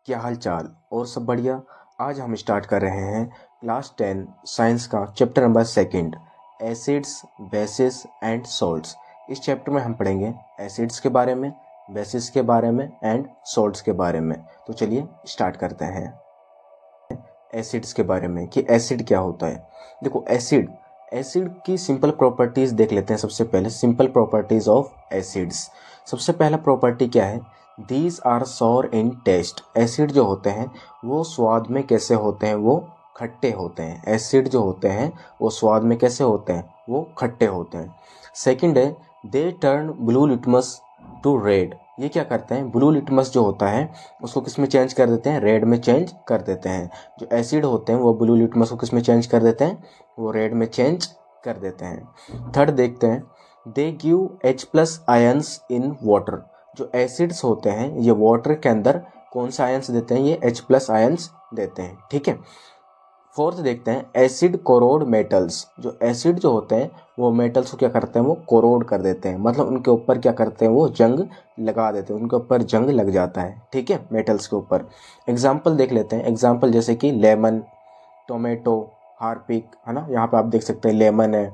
क्या हाल चाल और सब बढ़िया। आज हम स्टार्ट कर रहे हैं क्लास 10 साइंस का chapter number second, acids, basis and salts. इस चैप्टर में हम पढ़ेंगे एसिड्स के बारे में, बेसिस के बारे में एंड सॉल्ट्स के बारे में। तो चलिए स्टार्ट करते हैं एसिड्स के बारे में कि एसिड क्या होता है। देखो एसिड एसिड की सिंपल प्रॉपर्टीज़ देख लेते हैं। सबसे पहले सिंपल प्रॉपर्टीज़ ऑफ एसिड्स। सबसे पहला प्रॉपर्टी क्या है, these are sour in taste. Acid जो होते हैं वो स्वाद में कैसे होते हैं, वो खट्टे होते हैं। एसिड जो होते हैं वो स्वाद में कैसे होते हैं, वो खट्टे होते हैं। सेकंड है they turn blue litmus to red. ये क्या करते हैं, ब्लू लिटमस जो होता है उसको किस में चेंज कर देते हैं, रेड में चेंज कर देते हैं। जो एसिड होते हैं वो ब्लू लिटमस को किस में चेंज कर देते हैं, वो रेड में चेंज कर देते हैं। थर्ड देखते हैं, they give H+ ions in water. जो एसिड्स होते हैं ये वाटर के अंदर कौन सा आयंस देते हैं, ये H+ आयंस देते हैं। ठीक है। फोर्थ देखते हैं, एसिड कोरोड मेटल्स। जो एसिड जो होते हैं वो मेटल्स को क्या करते हैं, वो कोरोड कर देते हैं, मतलब उनके ऊपर क्या करते हैं, वो जंग लगा देते हैं, उनके ऊपर जंग लग जाता है। ठीक है, मेटल्स के ऊपर। एग्जाम्पल देख लेते हैं। एग्जाम्पल जैसे कि लेमन, टोमेटो, हार्पिक, है ना। यहाँ पे आप देख सकते हैं लेमन है,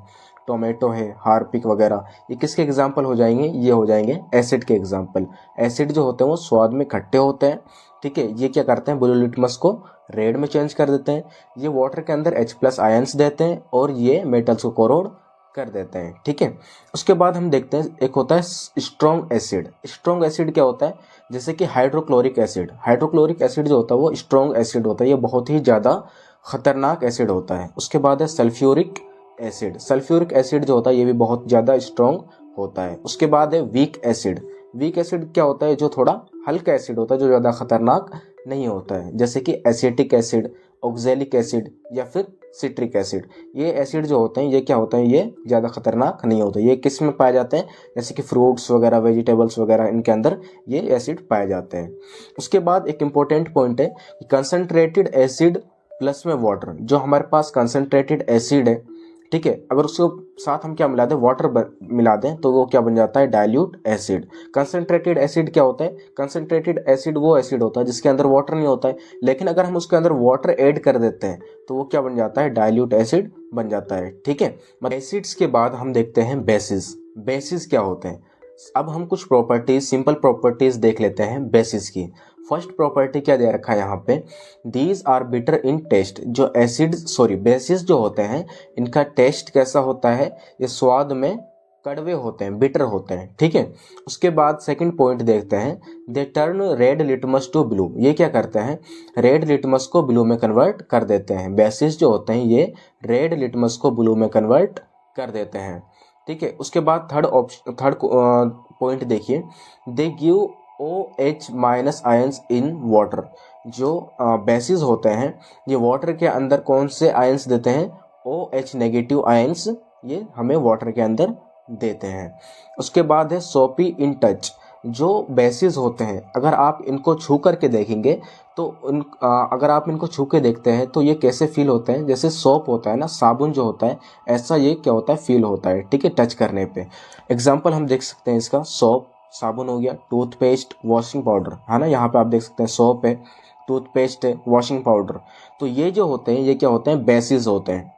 टोमेटो है, हार्पिक वगैरह। ये किसके एग्जाम्पल हो जाएंगे, ये हो जाएंगे एसिड के एग्जाम्पल। एसिड जो होते हैं वो स्वाद में खट्टे होते हैं। ठीक है, ये क्या करते हैं, ब्लू लिटमस को रेड में चेंज कर देते हैं। ये वाटर के अंदर H+ आयंस देते हैं और ये मेटल्स को कोरोड कर देते हैं। ठीक है। उसके बाद हम देखते हैं एक होता है स्ट्रॉन्ग एसिड। स्ट्रॉन्ग एसिड क्या होता है, जैसे कि हाइड्रोक्लोरिक एसिड। हाइड्रोक्लोरिक एसिड जो होता है वो स्ट्रॉन्ग एसिड होता है, ये बहुत ही ज़्यादा खतरनाक एसिड होता है। उसके बाद है सल्फ्यूरिक एसिड। सल्फ्यूरिक एसिड जो होता है ये भी बहुत ज़्यादा स्ट्रॉन्ग होता है। उसके बाद है वीक एसिड। वीक एसिड क्या होता है, जो थोड़ा हल्का एसिड होता है, जो ज़्यादा खतरनाक नहीं होता है, जैसे कि एसिटिक एसिड, ऑक्जेलिक एसिड या फिर सिट्रिक एसिड। ये एसिड जो होते हैं ये क्या होते हैं, ये ज़्यादा खतरनाक नहीं होते। ये किस में पाए जाते हैं, जैसे कि फ्रूट्स वगैरह, वेजिटेबल्स वगैरह, इनके अंदर ये एसिड पाए जाते हैं। उसके बाद एक इम्पोर्टेंट पॉइंट है कि कंसनट्रेटेड एसिड प्लस में वाटर। जो हमारे पास कंसनट्रेटेड एसिड है, ठीक है, अगर उसके साथ हम क्या मिला दें, वाटर मिला दें, तो वो क्या बन जाता है, डाइल्यूट एसिड। कंसनट्रेटेड एसिड क्या होता है, कंसनट्रेटेड एसिड वो एसिड होता है जिसके अंदर वाटर नहीं होता है, लेकिन अगर हम उसके अंदर वाटर ऐड कर देते हैं तो वो क्या बन जाता है, डाइल्यूट एसिड बन जाता है। ठीक है। एसिड्स के बाद हम देखते हैं बेसिस। बेसिस क्या होते हैं, अब हम कुछ प्रॉपर्टीज, सिंपल प्रॉपर्टीज देख लेते हैं बेसिस की। फर्स्ट प्रॉपर्टी क्या दे रखा है यहाँ पे, these are bitter in taste. जो एसिड बेसिस जो होते हैं इनका टेस्ट कैसा होता है, ये स्वाद में कड़वे होते हैं, बिटर होते हैं। ठीक है। उसके बाद सेकंड पॉइंट देखते हैं, they turn red litmus to blue. ये क्या करते हैं, रेड लिटमस को ब्लू में कन्वर्ट कर देते हैं। बेसिस जो होते हैं ये रेड लिटमस को ब्लू में कन्वर्ट कर देते हैं। ठीक है। उसके बाद थर्ड पॉइंट देखिए, they give OH- ions in water. जो बेसिस होते हैं ये वाटर के अंदर कौन से आयंस देते हैं, OH- आयंस ये हमें वाटर के अंदर देते हैं। उसके बाद है सोपी इन टच। जो बेसिस होते हैं अगर आप इनको छू करके देखेंगे तो अगर आप इनको छू के देखते हैं तो ये कैसे फील होते हैं, जैसे सोप होता है ना, साबुन जो होता है, ऐसा ये क्या होता है, फील होता है। ठीक है, टच करने पे। एग्जाम्पल हम देख सकते हैं इसका, सोप साबुन हो गया, टूथपेस्ट, वॉशिंग पाउडर, है ना। यहाँ पे आप देख सकते हैं सोप है, टूथपेस्ट है, वॉशिंग पाउडर। तो ये जो होते हैं ये क्या होते हैं, बेसिस होते हैं।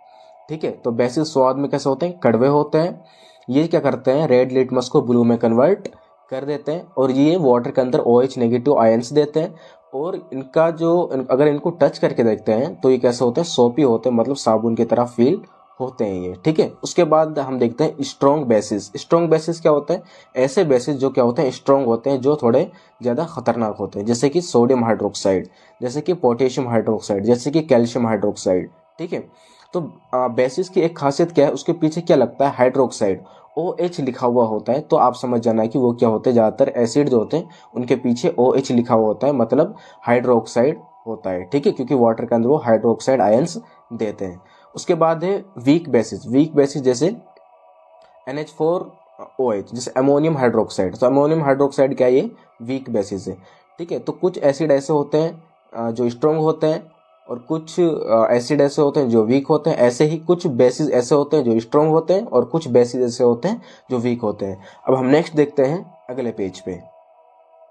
ठीक है। तो बेसिस स्वाद में कैसे होते हैं, कड़वे होते हैं। ये क्या करते हैं, रेड लिटमस को ब्लू में कन्वर्ट कर देते हैं और ये वाटर के अंदर OH- आयंस देते हैं। और इनका जो, अगर इनको टच करके देखते हैं तो ये कैसे होते हैं, सोपी होते हैं, मतलब साबुन की तरह फील होते हैं ये। ठीक है। उसके बाद हम देखते हैं स्ट्रॉन्ग बेसिस। स्ट्रॉन्ग बेसिस क्या होता है, ऐसे बेसिस जो क्या होते हैं, स्ट्रॉन्ग होते हैं, जो थोड़े ज़्यादा खतरनाक होते हैं, जैसे कि सोडियम हाइड्रोक्साइड, जैसे कि पोटेशियम हाइड्रोक्साइड, जैसे कि कैल्शियम हाइड्रोक्साइड। ठीक है। तो बेसिस की एक खासियत क्या है, उसके पीछे क्या लगता है, हाइड्रोक्साइड, OH लिखा हुआ होता है, तो आप समझ जाना है कि वो क्या होते हैं, ज़्यादातर एसिड जो होते हैं उनके पीछे OH लिखा हुआ होता है, मतलब हाइड्रोक्साइड होता है। ठीक है, क्योंकि वाटर के अंदर वो हाइड्रोक्साइड आयंस देते हैं। उसके बाद है वीक बेसिस। वीक बेसिस जैसे NH4OH, जैसे अमोनियम हाइड्रोक्साइड। तो अमोनियम हाइड्रोक्साइड क्या है, ये वीक बेसिस है। ठीक है। तो कुछ एसिड ऐसे होते हैं जो स्ट्रॉन्ग होते हैं और कुछ एसिड ऐसे होते हैं जो वीक होते हैं। ऐसे ही कुछ बेसिस ऐसे होते हैं जो स्ट्रॉन्ग होते हैं और कुछ बेसिस ऐसे होते हैं जो वीक होते हैं। अब हम नेक्स्ट देखते हैं अगले पेज पे।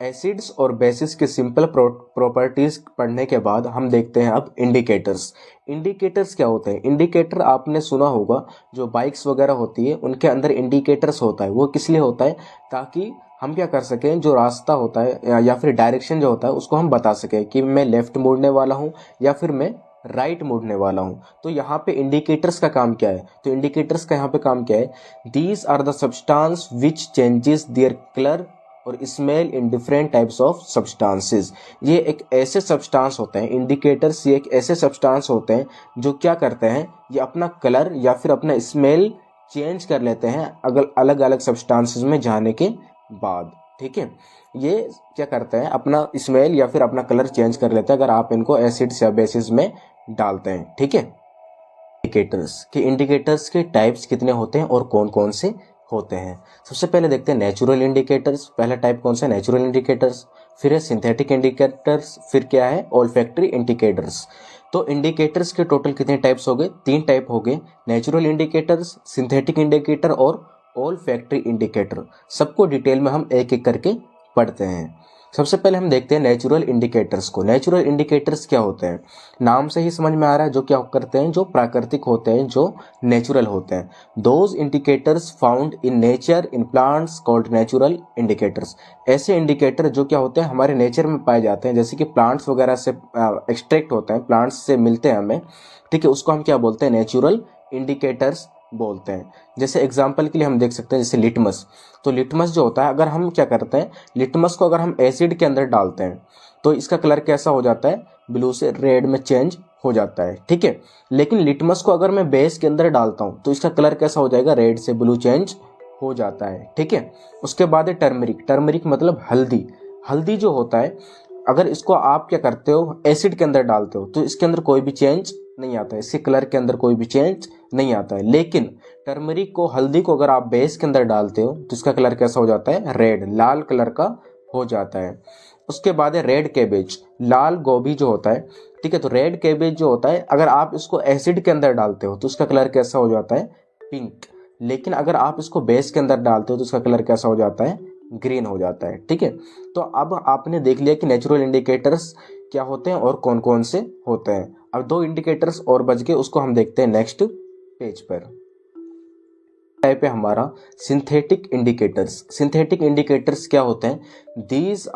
एसिड्स और बेसिस के सिंपल प्रॉपर्टीज पढ़ने के बाद हम देखते हैं अब इंडिकेटर्स। इंडिकेटर्स क्या होते हैं? इंडिकेटर आपने सुना होगा, जो बाइक्स वगैरह होती है उनके अंदर इंडिकेटर्स होता है। वो किस लिए होता है? ताकि हम क्या कर सकें, जो रास्ता होता है या फिर डायरेक्शन जो होता है उसको हम बता सकें कि मैं लेफ्ट मुड़ने वाला हूँ या फिर मैं राइट मुड़ने वाला हूँ। तो यहाँ पे इंडिकेटर्स का काम क्या है? तो इंडिकेटर्स का यहाँ पे काम क्या है? These are the substance which changes their colour और smell in different types of substances. ये एक ऐसे सब्सटेंस होते हैं, इंडिकेटर्स ये एक ऐसे सब्सटेंस होते हैं जो क्या करते हैं, ये अपना कलर या फिर अपना स्मेल चेंज कर लेते हैं अलग अलग सब्सटेंसेस में जाने के बाद। ठीक है, ये क्या करते हैं, अपना स्मेल या फिर अपना कलर चेंज कर लेते हैं अगर आप इनको एसिड्स या बेसिस में डालते हैं। ठीक है, इंडिकेटर्स के टाइप्स कितने होते हैं और कौन कौन से होते हैं? सबसे पहले देखते हैं नेचुरल इंडिकेटर्स। पहला टाइप कौन सा है? Natural indicators. फिर है सिंथेटिक इंडिकेटर्स। फिर क्या है? Olfactory indicators. तो इंडिकेटर्स के टोटल कितने टाइप्स हो गए? 3 टाइप हो गए, नेचुरल इंडिकेटर्स, सिंथेटिक इंडिकेटर और ओल्फैक्टरी इंडिकेटर। सबको डिटेल में हम एक एक करके पढ़ते हैं। सबसे पहले हम देखते हैं नेचुरल इंडिकेटर्स को। नेचुरल इंडिकेटर्स क्या होते हैं? नाम से ही समझ में आ रहा है, जो क्या करते हैं, जो प्राकृतिक होते हैं, जो नेचुरल होते हैं। Those indicators found in nature in plants called natural indicators. ऐसे इंडिकेटर जो क्या होते हैं, हमारे नेचर में पाए जाते हैं, जैसे कि प्लांट्स वगैरह से एक्सट्रैक्ट होते हैं, प्लांट्स से मिलते हैं हमें। ठीक है, उसको हम क्या बोलते हैं? नेचुरल इंडिकेटर्स बोलते हैं। जैसे एग्जाम्पल के लिए हम देख सकते हैं, जैसे लिटमस। तो लिटमस जो होता है, अगर हम क्या करते हैं, लिटमस को अगर हम एसिड के अंदर डालते हैं तो इसका कलर कैसा हो जाता है? ब्लू से रेड में चेंज हो जाता है। ठीक है, लेकिन लिटमस को अगर मैं बेस के अंदर डालता हूं तो इसका कलर कैसा हो जाएगा? रेड से ब्लू चेंज हो जाता है। ठीक है, उसके बाद है टर्मरिक। टर्मरिक मतलब हल्दी। हल्दी जो होता है, अगर इसको आप क्या करते हो, एसिड के अंदर डालते हो तो इसके अंदर कोई भी चेंज नहीं आता है, इसके कलर के अंदर कोई भी चेंज नहीं आता है। लेकिन टर्मरिक को, हल्दी को अगर आप बेस के अंदर डालते हो तो इसका कलर कैसा हो जाता है? रेड, लाल कलर का हो जाता है। उसके बाद है रेड कैबेज, लाल गोभी जो होता है। ठीक है, तो रेड कैबेज जो होता है, अगर आप इसको एसिड के अंदर डालते हो तो उसका कलर कैसा हो जाता है? पिंक। लेकिन अगर आप इसको बेस के अंदर डालते हो तो उसका कलर कैसा हो जाता है? ग्रीन हो जाता है। ठीक है, तो अब आपने देख लिया कि नेचुरल इंडिकेटर्स क्या होते हैं और कौन कौन से होते हैं। अब 2 इंडिकेटर्स और बच गए, उसको हम देखते हैं नेक्स्ट पेज पर। टाइप है हमारा सिंथेटिक इंडिकेटर्स। सिंथेटिक इंडिकेटर्स क्या होते हैं? These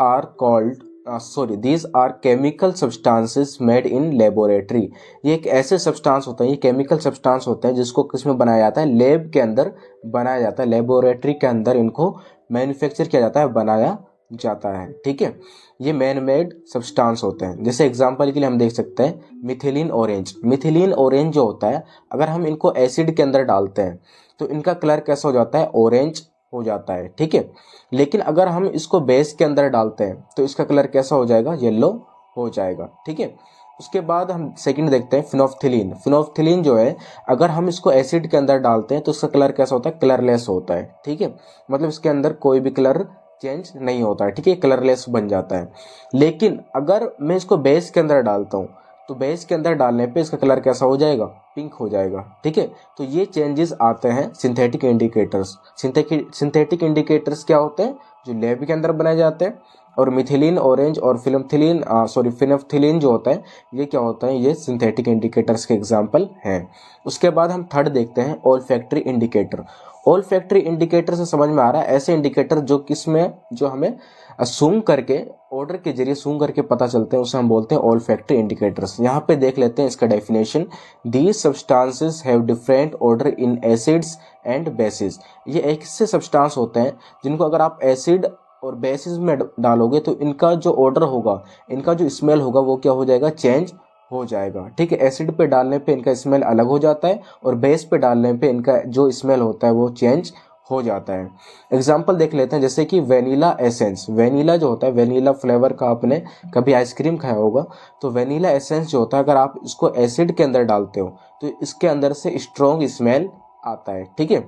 are chemical substances made in laboratory. ये एक ऐसे सब्सटेंस होते हैं, ये केमिकल सब्सटेंस होते हैं जिसको किसमें बनाया जाता है? लैब के अंदर बनाया जाता है, लेबोरेटरी के अंदर इनको मैन्युफैक्चर किया जाता है, बनाया जाता है। ठीक है, ये मैन मेड सब्सटेंस होते हैं। जैसे एग्जांपल के लिए हम देख सकते हैं मिथिलीन ऑरेंज। मिथिलीन ऑरेंज जो होता है, अगर हम इनको एसिड के अंदर डालते हैं तो इनका कलर कैसा हो जाता है? ऑरेंज हो जाता है। ठीक है, लेकिन अगर हम इसको बेस के अंदर डालते हैं तो इसका कलर कैसा हो जाएगा? येलो हो जाएगा। ठीक है, उसके बाद हम सेकंड देखते हैं फिनोफ्थिलीन। फिनोफ्थिलीन जो है, अगर हम इसको एसिड के अंदर डालते हैं तो इसका कलर कैसा होता है? कलरलेस होता है। ठीक है, मतलब इसके अंदर कोई भी कलर चेंज नहीं होता है। ठीक है, कलरलेस बन जाता है। लेकिन अगर मैं इसको बेस के अंदर डालता हूँ तो बेस के अंदर डालने पे इसका कलर कैसा हो जाएगा? पिंक हो जाएगा। ठीक है, तो ये चेंजेस आते हैं सिंथेटिक इंडिकेटर्स। सिंथेटिक इंडिकेटर्स क्या होते हैं? जो लैब के अंदर बनाए जाते हैं। और मिथिलीन ऑरेंज और फिनोफ्थिलीन जो होता है, ये क्या होता है? ये सिंथेटिक इंडिकेटर्स के एग्जाम्पल हैं। उसके बाद हम थर्ड देखते हैं ओल्फैक्टरी इंडिकेटर। ओल्फैक्टरी इंडिकेटर से समझ में आ रहा है ऐसे इंडिकेटर जो किसमें, जो हमें सूंघ करके, ऑर्डर के जरिए सूंघ करके पता चलते हैं, उसे हम बोलते हैं ओल्फैक्टरी इंडिकेटर्स। यहाँ पे देख लेते हैं इसका definition. These substances have different order in acids and bases. ये ऐसे सब्सटेंस होते हैं जिनको अगर आप एसिड और बेसिस में डालोगे तो इनका जो ऑर्डर होगा, इनका जो स्मेल होगा वो क्या हो जाएगा? चेंज हो जाएगा। ठीक है, एसिड पे डालने पे इनका स्मेल अलग हो जाता है और बेस पे डालने पे इनका जो स्मेल होता है वो चेंज हो जाता है। एग्जाम्पल देख लेते हैं, जैसे कि वेनिला एसेंस। वेनिला जो होता है, वेनिला फ्लेवर का आपने कभी आइसक्रीम खाया होगा, तो वेनिला एसेंस जो होता है, अगर आप इसको एसिड के अंदर डालते हो तो इसके अंदर से स्ट्रॉन्ग स्मेल आता है। ठीक है,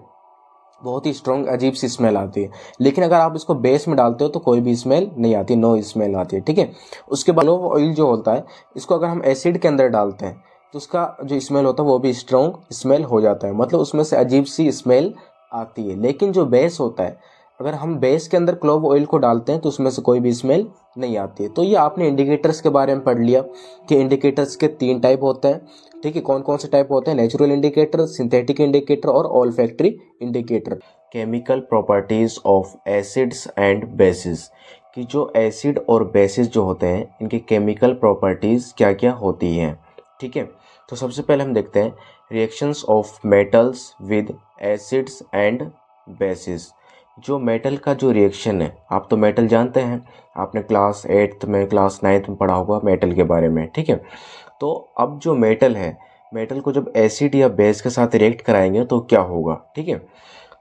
बहुत ही स्ट्रॉन्ग अजीब सी स्मेल आती है। लेकिन अगर आप इसको बेस में डालते हो तो कोई भी स्मेल नहीं आती, नो स्मेल आती है। ठीक है, उसके बाद ऑलिव ऑयल जो होता है, इसको अगर हम एसिड के अंदर डालते हैं तो उसका जो स्मेल होता है वो भी स्ट्रॉन्ग स्मेल हो जाता है, मतलब उसमें से अजीब सी स्मेल आती है। लेकिन जो बेस होता है, अगर हम बेस के अंदर क्लोव ऑयल को डालते हैं तो उसमें से कोई भी स्मेल नहीं आती है। तो ये आपने इंडिकेटर्स के बारे में पढ़ लिया कि इंडिकेटर्स के 3 टाइप होते हैं। ठीक है, कौन कौन से टाइप होते हैं? नेचुरल इंडिकेटर, सिंथेटिक इंडिकेटर और olfactory indicator. Chemical properties of acids and bases, कि जो एसिड और बेसिस जो होते हैं इनकी केमिकल प्रॉपर्टीज क्या क्या होती हैं। ठीक है, तो सबसे पहले हम देखते हैं reactions of metals with acids and bases. जो मेटल का जो रिएक्शन है, आप तो मेटल जानते हैं, आपने क्लास 8th में क्लास 9th में पढ़ा होगा मेटल के बारे में। ठीक है, तो अब जो मेटल है, मेटल को जब एसिड या बेस के साथ रिएक्ट कराएंगे तो क्या होगा। ठीक है,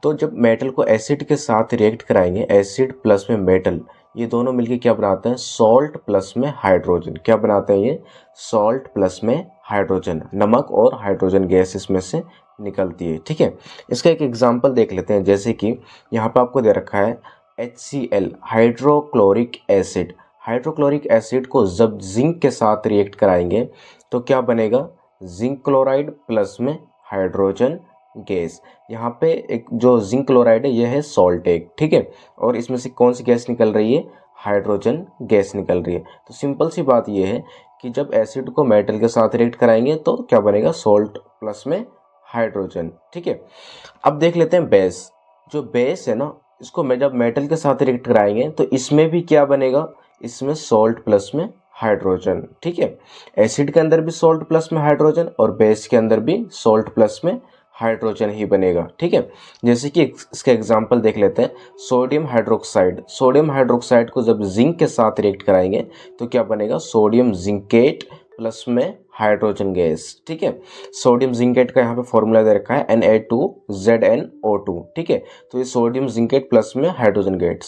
तो जब मेटल को एसिड के साथ रिएक्ट कराएंगे, एसिड प्लस में मेटल, ये दोनों मिलके क्या बनाते हैं? सॉल्ट प्लस में हाइड्रोजन। क्या बनाते हैं ये? सॉल्ट प्लस में हाइड्रोजन। नमक और हाइड्रोजन गैस इसमें से निकलती है। ठीक है, इसका एक एग्जांपल देख लेते हैं। जैसे कि यहाँ पे आपको दे रखा है HCl, hydrochloric acid. Hydrochloric acid को जब जिंक के साथ रिएक्ट कराएंगे तो क्या बनेगा? जिंक क्लोराइड प्लस में हाइड्रोजन गैस। यहाँ पे एक जो जिंक क्लोराइड है यह है सॉल्ट एक। ठीक है, और इसमें से कौन सी गैस निकल रही है? हाइड्रोजन गैस निकल रही है। तो सिंपल सी बात यह है कि जब एसिड को मेटल के साथ रिएक्ट कराएंगे तो क्या बनेगा? सॉल्ट प्लस में हाइड्रोजन। ठीक है, अब देख लेते हैं बेस। जो बेस है ना, इसको जब मेटल के साथ रिएक्ट कराएंगे तो इसमें भी क्या बनेगा? इसमें सॉल्ट प्लस में हाइड्रोजन। ठीक है, एसिड के अंदर भी सॉल्ट प्लस में हाइड्रोजन और बेस के अंदर भी सॉल्ट प्लस में हाइड्रोजन ही बनेगा। ठीक है, जैसे कि इसका एग्जांपल देख लेते हैं। सोडियम हाइड्रोक्साइड, सोडियम हाइड्रोक्साइड को जब जिंक के साथ रिएक्ट कराएंगे तो क्या बनेगा? सोडियम जिंकेट प्लस में हाइड्रोजन गैस। ठीक है, सोडियम जिंकेट का यहाँ पे फॉर्मूला दे रखा है Na2ZnO2। ठीक है, तो ये सोडियम जिंकेट प्लस में हाइड्रोजन गैस।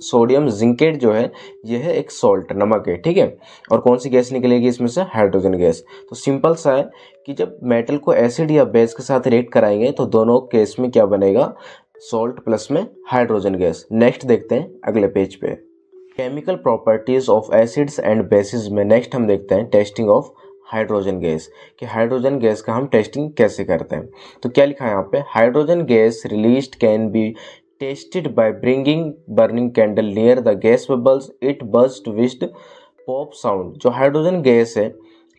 सोडियम जिंकेट जो है यह है एक सॉल्ट, नमक है। ठीक है, और कौन सी गैस निकलेगी इसमें से? Hydrogen gas. तो सिंपल सा है कि जब मेटल को एसिड या बेस के साथ रिएक्ट कराएंगे तो दोनों केस में क्या बनेगा? सॉल्ट प्लस में हाइड्रोजन गैस। नेक्स्ट देखते हैं अगले पेज पे, chemical properties of acids and bases में नेक्स्ट हम देखते हैं टेस्टिंग ऑफ हाइड्रोजन गैस, कि हाइड्रोजन गैस का हम टेस्टिंग कैसे करते हैं। तो क्या लिखा है यहाँ पे? Hydrogen gas released can be tested by bringing burning candle near the gas bubbles, it burst with pop sound. जो हाइड्रोजन गैस है,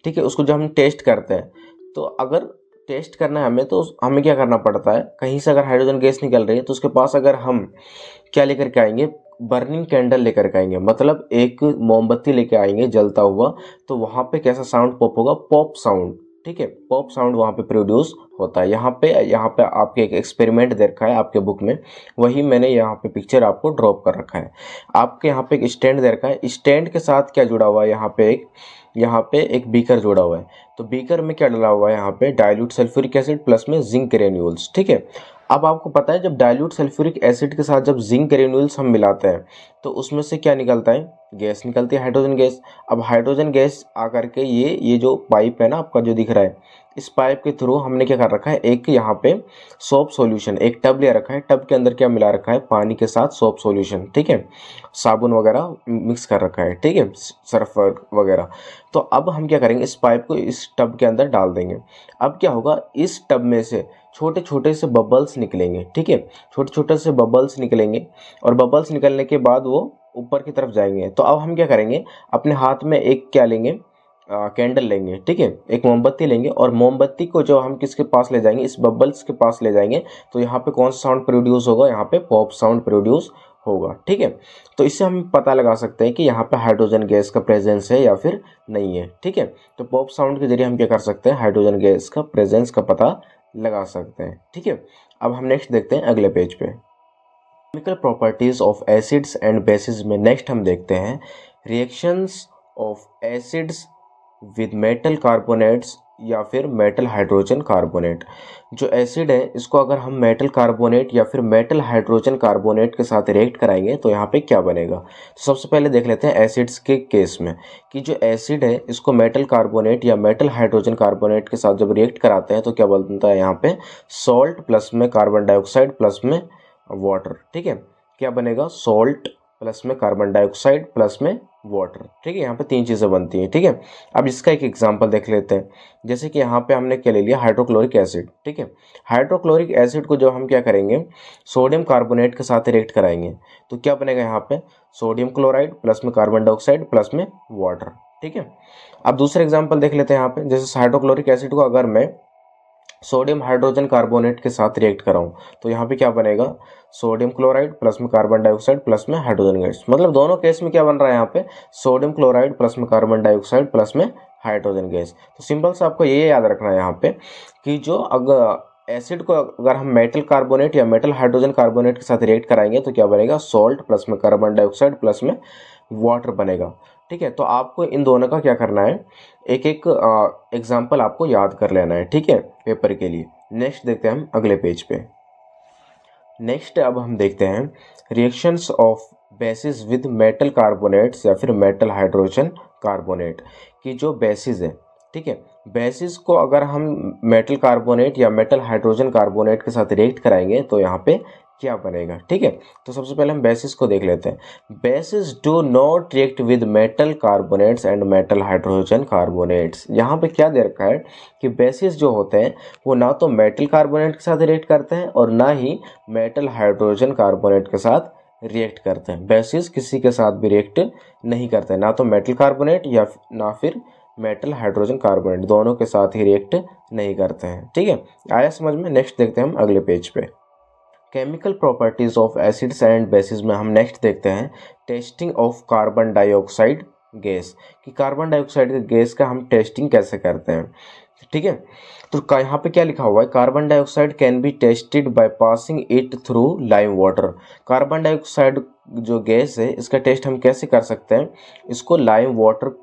ठीक है, उसको जब हम टेस्ट करते हैं तो अगर टेस्ट करना है हमें तो हमें क्या करना पड़ता है? कहीं से अगर हाइड्रोजन गैस निकल रही है तो उसके पास अगर हम क्या लेकर के आएंगे? बर्निंग कैंडल लेकर के आएंगे, मतलब एक मोमबत्ती लेके आएंगे जलता हुआ, तो वहाँ पे कैसा साउंड पॉप होगा? Pop sound. ठीक है, पॉप साउंड वहाँ पे प्रोड्यूस होता है। यहाँ पे आपके एक एक्सपेरिमेंट दे रखा है आपके बुक में, वही मैंने यहाँ पे पिक्चर आपको ड्रॉप कर रखा है। आपके यहाँ पे एक स्टैंड दे रखा है, स्टैंड के साथ क्या जुड़ा हुआ है? यहाँ पे एक बीकर जुड़ा हुआ है। तो बीकर में क्या डला हुआ है? यहाँ पे डाइल्यूट सल्फ्यूरिक एसिड प्लस में जिंक ग्रेन्यूल्स। ठीक है, अब आपको पता है जब डाइल्यूट सल्फ्यूरिक एसिड के साथ जब जिंक ग्रेन्यूल्स हम मिलाते हैं तो उसमें से क्या निकलता है? गैस निकलती है, हाइड्रोजन गैस। अब हाइड्रोजन गैस आकर के ये जो पाइप है ना आपका जो दिख रहा है, इस पाइप के थ्रू हमने क्या कर रखा है? एक यहाँ पे सोप सॉल्यूशन, एक टब ले रखा है, टब के अंदर क्या मिला रखा है? पानी के साथ सोप सॉल्यूशन। ठीक है, साबुन वगैरह मिक्स कर रखा है। ठीक है, सर्फ वगैरह। तो अब हम क्या करेंगे? इस पाइप को इस टब के अंदर डाल देंगे। अब क्या होगा? इस टब में से छोटे छोटे से बबल्स निकलेंगे। ठीक है, छोटे छोटे से बबल्स निकलेंगे और बबल्स निकलने के बाद वो ऊपर की तरफ जाएंगे। तो अब हम क्या करेंगे? अपने हाथ में एक क्या लेंगे? कैंडल लेंगे। ठीक है, एक मोमबत्ती लेंगे और मोमबत्ती को जो हम किसके पास ले जाएंगे? इस बबल्स के पास ले जाएंगे। तो यहाँ पे कौन सा साउंड प्रोड्यूस होगा? यहाँ पे पॉप साउंड प्रोड्यूस होगा। ठीक है, तो इससे हम पता लगा सकते हैं कि यहाँ पे हाइड्रोजन गैस का प्रेजेंस है या फिर नहीं है। ठीक है, तो पॉप साउंड के जरिए हम क्या कर सकते हैं? हाइड्रोजन गैस का प्रेजेंस का पता लगा सकते हैं। ठीक है, अब हम नेक्स्ट देखते हैं अगले पेज पे, chemical properties of acids and bases में नेक्स्ट हम देखते हैं reactions of acids with metal carbonates या फिर मेटल हाइड्रोजन कार्बोनेट। जो एसिड है इसको अगर हम मेटल कार्बोनेट या फिर मेटल हाइड्रोजन कार्बोनेट के साथ रिएक्ट कराएंगे तो यहाँ पे क्या बनेगा? तो सबसे पहले देख लेते हैं एसिड्स के केस में कि जो एसिड है इसको मेटल कार्बोनेट या मेटल हाइड्रोजन कार्बोनेट के साथ जब रिएक्ट कराते हैं तो क्या बनता है? यहाँ पे सॉल्ट प्लस में कार्बन डाइऑक्साइड प्लस में वाटर। ठीक है, क्या बनेगा? सॉल्ट प्लस में कार्बन डाइऑक्साइड प्लस में वाटर। ठीक है, यहाँ पे 3 चीज़ें बनती हैं। ठीक है, अब इसका एक एग्जांपल देख लेते हैं। जैसे कि यहाँ पे हमने क्या ले लिया, हाइड्रोक्लोरिक एसिड। ठीक है, हाइड्रोक्लोरिक एसिड को जो हम क्या करेंगे, सोडियम कार्बोनेट के साथ रिएक्ट कराएंगे तो क्या बनेगा यहाँ पे, सोडियम क्लोराइड प्लस में कार्बन डाइऑक्साइड प्लस में वाटर। ठीक है, अब दूसरा एग्जाम्पल देख लेते हैं यहाँ पे। जैसे हाइड्रोक्लोरिक एसिड को अगर मैं सोडियम हाइड्रोजन कार्बोनेट के साथ रिएक्ट कराऊं तो यहाँ पे क्या बनेगा, सोडियम क्लोराइड प्लस में कार्बन डाइऑक्साइड प्लस में हाइड्रोजन गैस। मतलब दोनों केस में क्या बन रहा है यहाँ पे, सोडियम क्लोराइड प्लस में कार्बन डाइऑक्साइड प्लस में हाइड्रोजन गैस। तो सिंपल से आपको ये याद रखना है यहाँ पे कि जो अगर एसिड को अगर हम मेटल कार्बोनेट या मेटल हाइड्रोजन कार्बोनेट के साथ रिएक्ट कराएंगे तो क्या बनेगा, सोल्ट प्लस में कार्बन डाइऑक्साइड प्लस में वाटर बनेगा। ठीक है, तो आपको इन दोनों का क्या करना है, एक एक एग्जाम्पल आपको याद कर लेना है। ठीक है, पेपर के लिए। नेक्स्ट देखते हैं हम अगले पेज पे। नेक्स्ट अब हम देखते हैं reactions of basis with metal carbonates या फिर मेटल हाइड्रोजन कार्बोनेट की जो बेसिस है। ठीक है, बेसिस को अगर हम मेटल कार्बोनेट या मेटल हाइड्रोजन कार्बोनेट के साथ रिएक्ट कराएंगे तो यहाँ पे क्या बनेगा। ठीक है, तो सबसे पहले हम बेसिस को देख लेते हैं। Basis do not react with metal carbonates and metal hydrogen carbonates. यहाँ पे क्या दे रखा है कि बेसिस जो होते हैं वो ना तो मेटल कार्बोनेट के साथ रिएक्ट करते हैं और ना ही मेटल हाइड्रोजन कार्बोनेट के साथ रिएक्ट करते हैं। बेसिस किसी के साथ भी रिएक्ट नहीं करते हैं, ना तो मेटल कार्बोनेट या ना फिर मेटल हाइड्रोजन कार्बोनेट, दोनों के साथ ही रिएक्ट नहीं करते हैं। ठीक है, आया समझ में। नेक्स्ट देखते हैं हम अगले पेज पे। Chemical properties of acids and bases में हम नेक्स्ट देखते हैं testing of carbon dioxide gas, कि कार्बन डाइऑक्साइड के गैस का हम टेस्टिंग कैसे करते हैं। ठीक है, तो यहाँ पे क्या लिखा हुआ है, carbon dioxide can be tested by passing it through lime water. Carbon dioxide जो गैस है इसका टेस्ट हम कैसे कर सकते हैं, इसको लाइम वाटर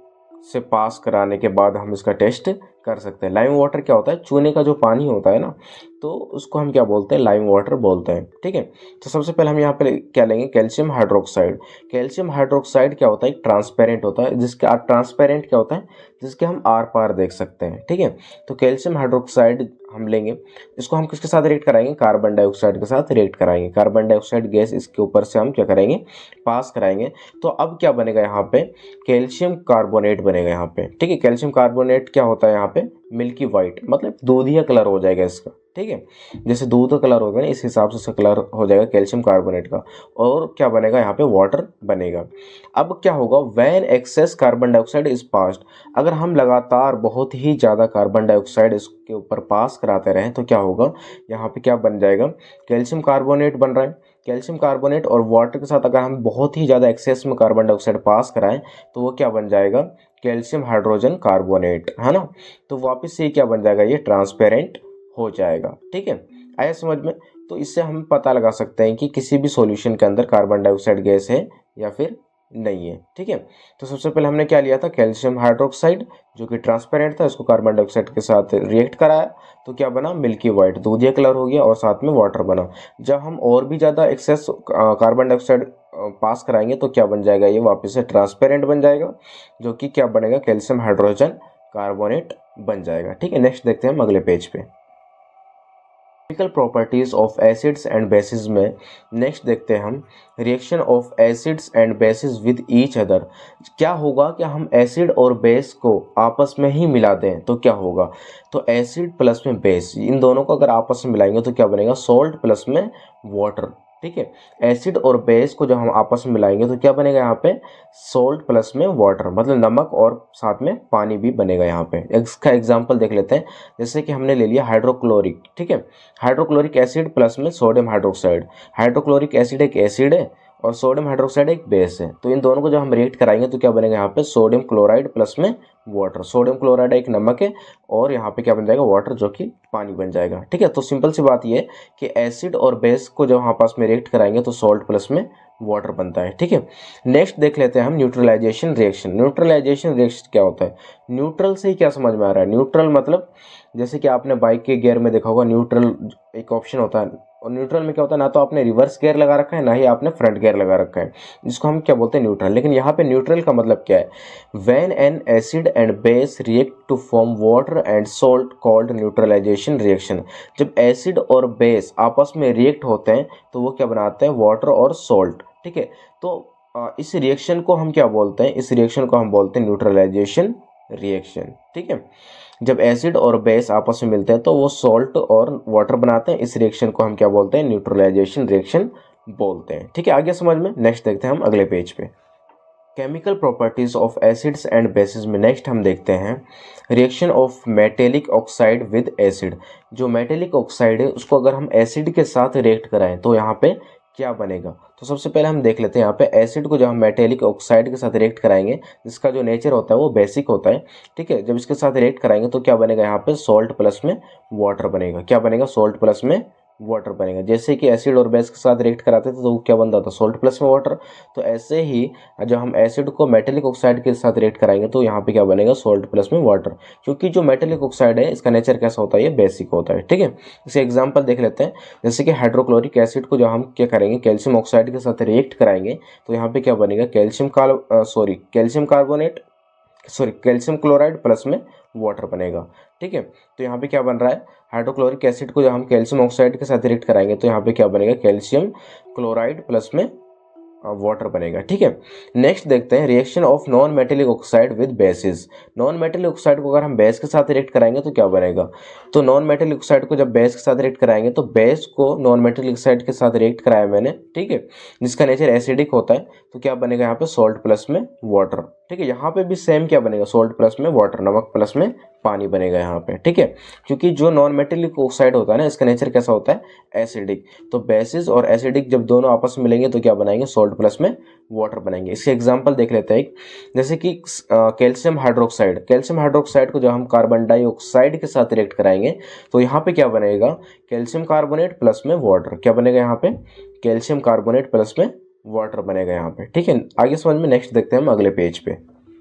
से पास कराने के बाद हम इसका टेस्ट कर सकते हैं। लाइम वाटर क्या होता है, चूने का जो पानी होता है ना, तो उसको हम क्या बोलते हैं, लाइम वाटर बोलते हैं। ठीक है, तो सबसे पहले हम यहाँ पे क्या लेंगे, कैल्शियम हाइड्रोक्साइड। कैल्शियम हाइड्रोक्साइड क्या होता है, ट्रांसपेरेंट होता है, जिसके ट्रांसपेरेंट क्या होता है, जिसके हम आर पार देख सकते हैं। ठीक है, तो कैल्शियम हाइड्रोक्साइड हम लेंगे, इसको हम किसके साथ रिएक्ट कराएंगे, कार्बन डाइऑक्साइड के साथ रिएक्ट कराएंगे। कार्बन डाइऑक्साइड गैस इसके ऊपर से हम क्या करेंगे, पास कराएंगे। तो अब क्या बनेगा यहाँ पे, कैल्शियम कार्बोनेट बनेगा यहाँ पे। ठीक है, कैल्शियम कार्बोनेट क्या होता है यहाँ पे, मिल्की वाइट, मतलब दूधिया कलर हो जाएगा इसका। ठीक है, जैसे दूध का कलर होता है ना, इस हिसाब से इसका कलर हो जाएगा कैल्शियम कार्बोनेट का। और क्या बनेगा यहाँ पे, वाटर बनेगा। अब क्या होगा, when excess carbon dioxide is passed, अगर हम लगातार बहुत ही ज़्यादा कार्बन डाइऑक्साइड इसके ऊपर पास कराते रहें तो क्या होगा, यहाँ पे क्या बन जाएगा, कैल्शियम कार्बोनेट बन रहा है। कैल्शियम कार्बोनेट और वाटर के साथ अगर हम बहुत ही ज़्यादा एक्सेस में कार्बन डाइऑक्साइड पास कराएं तो वो क्या बन जाएगा, कैल्शियम हाइड्रोजन कार्बोनेट, है ना। तो वापस से क्या बन जाएगा, ये ट्रांसपेरेंट हो जाएगा। ठीक है, आया समझ में। तो इससे हम पता लगा सकते हैं कि किसी भी सॉल्यूशन के अंदर कार्बन डाइऑक्साइड गैस है या फिर नहीं है। ठीक है, तो सबसे पहले हमने क्या लिया था, कैल्शियम हाइड्रोक्साइड जो कि ट्रांसपेरेंट था, इसको कार्बन डाइऑक्साइड के साथ रिएक्ट कराया तो क्या बना, मिल्की वाइट, दूधिया कलर हो गया और साथ में वाटर बना। जब हम और भी ज़्यादा एक्सेस कार्बन डाइऑक्साइड पास कराएंगे तो क्या बन जाएगा, ये वापस से ट्रांसपेरेंट बन जाएगा, जो कि क्या बनेगा, कैल्शियम हाइड्रोजन कार्बोनेट बन जाएगा। ठीक है, नेक्स्ट देखते हैं हम अगले पेज पे। Chemical properties of acids and bases में नेक्स्ट देखते हैं हम reaction of acids and bases with each other. क्या होगा कि हम एसिड और बेस को आपस में ही मिला दें तो क्या होगा, तो एसिड प्लस में बेस, इन दोनों को अगर आपस में मिलाएंगे तो क्या बनेगा, सॉल्ट प्लस में वाटर। ठीक है, एसिड और बेस को जब हम आपस में मिलाएंगे तो क्या बनेगा यहाँ पे, सॉल्ट प्लस में वाटर, मतलब नमक और साथ में पानी भी बनेगा। यहाँ पे इसका एग्जांपल देख लेते हैं। जैसे कि हमने ले लिया हाइड्रोक्लोरिक। ठीक है, हाइड्रोक्लोरिक एसिड प्लस में सोडियम हाइड्रोक्साइड। हाइड्रोक्लोरिक एसिड एक एसिड है और सोडियम हाइड्रोक्साइड एक बेस है, तो इन दोनों को जब हम रिएक्ट कराएंगे तो क्या बनेगा यहाँ पे, सोडियम क्लोराइड प्लस में वाटर। सोडियम क्लोराइड एक नमक है और यहाँ पे क्या बन जाएगा, वाटर, जो कि पानी बन जाएगा। ठीक है, तो सिंपल सी बात ये है कि एसिड और बेस को जब हम आपस में रिएक्ट कराएंगे तो सॉल्ट प्लस में वाटर बनता है। ठीक है, नेक्स्ट देख लेते हैं हम न्यूट्रलाइजेशन रिएक्शन। न्यूट्रलाइजेशन रिएक्शन क्या होता है, न्यूट्रल से ही क्या समझ में आ रहा है, न्यूट्रल मतलब जैसे कि आपने बाइक के गियर में देखा होगा, न्यूट्रल एक ऑप्शन होता है, और न्यूट्रल में क्या होता है, ना तो आपने रिवर्स गियर लगा रखा है ना ही आपने फ्रंट गियर लगा रखा है, जिसको हम क्या बोलते हैं, न्यूट्रल। लेकिन यहाँ पे न्यूट्रल का मतलब क्या है, when an acid and base react to form water and salt called neutralisation reaction. जब एसिड और बेस आपस में रिएक्ट होते हैं तो वो क्या बनाते हैं, वाटर और सॉल्ट। ठीक है, तो इस रिएक्शन को हम क्या बोलते हैं, इस रिएक्शन को हम बोलते हैं न्यूट्रलाइजेशन रिएक्शन। ठीक है, जब एसिड और बेस आपस में मिलते हैं तो वो सॉल्ट और वाटर बनाते हैं। इस रिएक्शन को हम क्या बोलते हैं, न्यूट्रलाइजेशन रिएक्शन बोलते हैं। ठीक है, आगे समझ में। नेक्स्ट देखते हैं हम अगले पेज पे। Chemical properties of acids and bases में नेक्स्ट हम देखते हैं reaction of metallic oxide with acid. जो मेटेलिक ऑक्साइड है उसको अगर हम एसिड के साथ रिएक्ट कराएं तो यहाँ पे क्या बनेगा। तो सबसे पहले हम देख लेते हैं यहाँ पे एसिड को जब हम मेटेलिक ऑक्साइड के साथ रिएक्ट कराएंगे, जिसका जो नेचर होता है वो बेसिक होता है। ठीक है, जब इसके साथ रिएक्ट कराएंगे तो क्या बनेगा, यहाँ पे सॉल्ट प्लस में वाटर बनेगा। क्या बनेगा, सॉल्ट प्लस में वाटर बनेगा। जैसे कि एसिड और बेस के साथ रिएक्ट कराते थे तो वो क्या बनता था, सॉल्ट प्लस में वाटर। तो ऐसे ही जब हम एसिड को मेटेलिक ऑक्साइड के साथ रिएक्ट कराएंगे तो यहाँ पे क्या बनेगा, सॉल्ट प्लस में वाटर। क्योंकि जो मेटेलिक ऑक्साइड है इसका नेचर कैसा होता है, ये बेसिक होता है। ठीक है, इसे एग्जाम्पल देख लेते हैं। जैसे कि हाइड्रोक्लोरिक एसिड को जब हम क्या करेंगे, कैल्शियम ऑक्साइड के साथ रिएक्ट कराएंगे तो यहाँ पे क्या बनेगा, कैल्शियम क्लोराइड प्लस में वाटर बनेगा। ठीक है, तो यहाँ पे क्या बन रहा है, हाइड्रोक्लोरिक एसिड को जब हम कैल्शियम ऑक्साइड के साथ रिएक्ट कराएंगे तो यहाँ पे क्या बनेगा, कैल्शियम क्लोराइड प्लस में वाटर बनेगा। ठीक है, नेक्स्ट देखते हैं reaction of non metallic oxide with basis. Non metallic oxide को अगर हम बेस के साथ रिएक्ट कराएंगे तो क्या बनेगा। तो नॉन मेटेलिक ऑक्साइड को जब बेस के साथ रिएक्ट कराएंगे तो बेस को नॉन मेटेलिक ऑक्साइड के साथ रिएक्ट कराया मैंने, ठीक है, जिसका नेचर एसिडिक होता है, तो क्या बनेगा यहाँ पे सॉल्ट प्लस में वाटर। ठीक है, यहाँ पे भी सेम क्या बनेगा, सॉल्ट प्लस में वाटर, नमक प्लस में पानी बनेगा यहाँ पे। ठीक है, क्योंकि जो नॉन मेटेलिक ऑक्साइड होता है ना, इसका नेचर कैसा होता है, एसिडिक। तो बेसिस और एसिडिक जब दोनों आपस में मिलेंगे तो क्या बनाएंगे, सॉल्ट प्लस में वाटर बनाएंगे। इसके एग्जांपल देख लेते हैं। जैसे कि कैल्शियम हाइड्रोक्साइड को जब हम कार्बन डाइऑक्साइड के साथ रिएक्ट कराएंगे तो यहाँ पे क्या बनेगा, कैल्शियम कार्बोनेट प्लस में वाटर। क्या बनेगा यहाँ पे, कैल्शियम कार्बोनेट प्लस में वाटर बनेगा यहाँ पे। ठीक है, आगे समझ में। नेक्स्ट देखते हैं हम अगले पेज पे।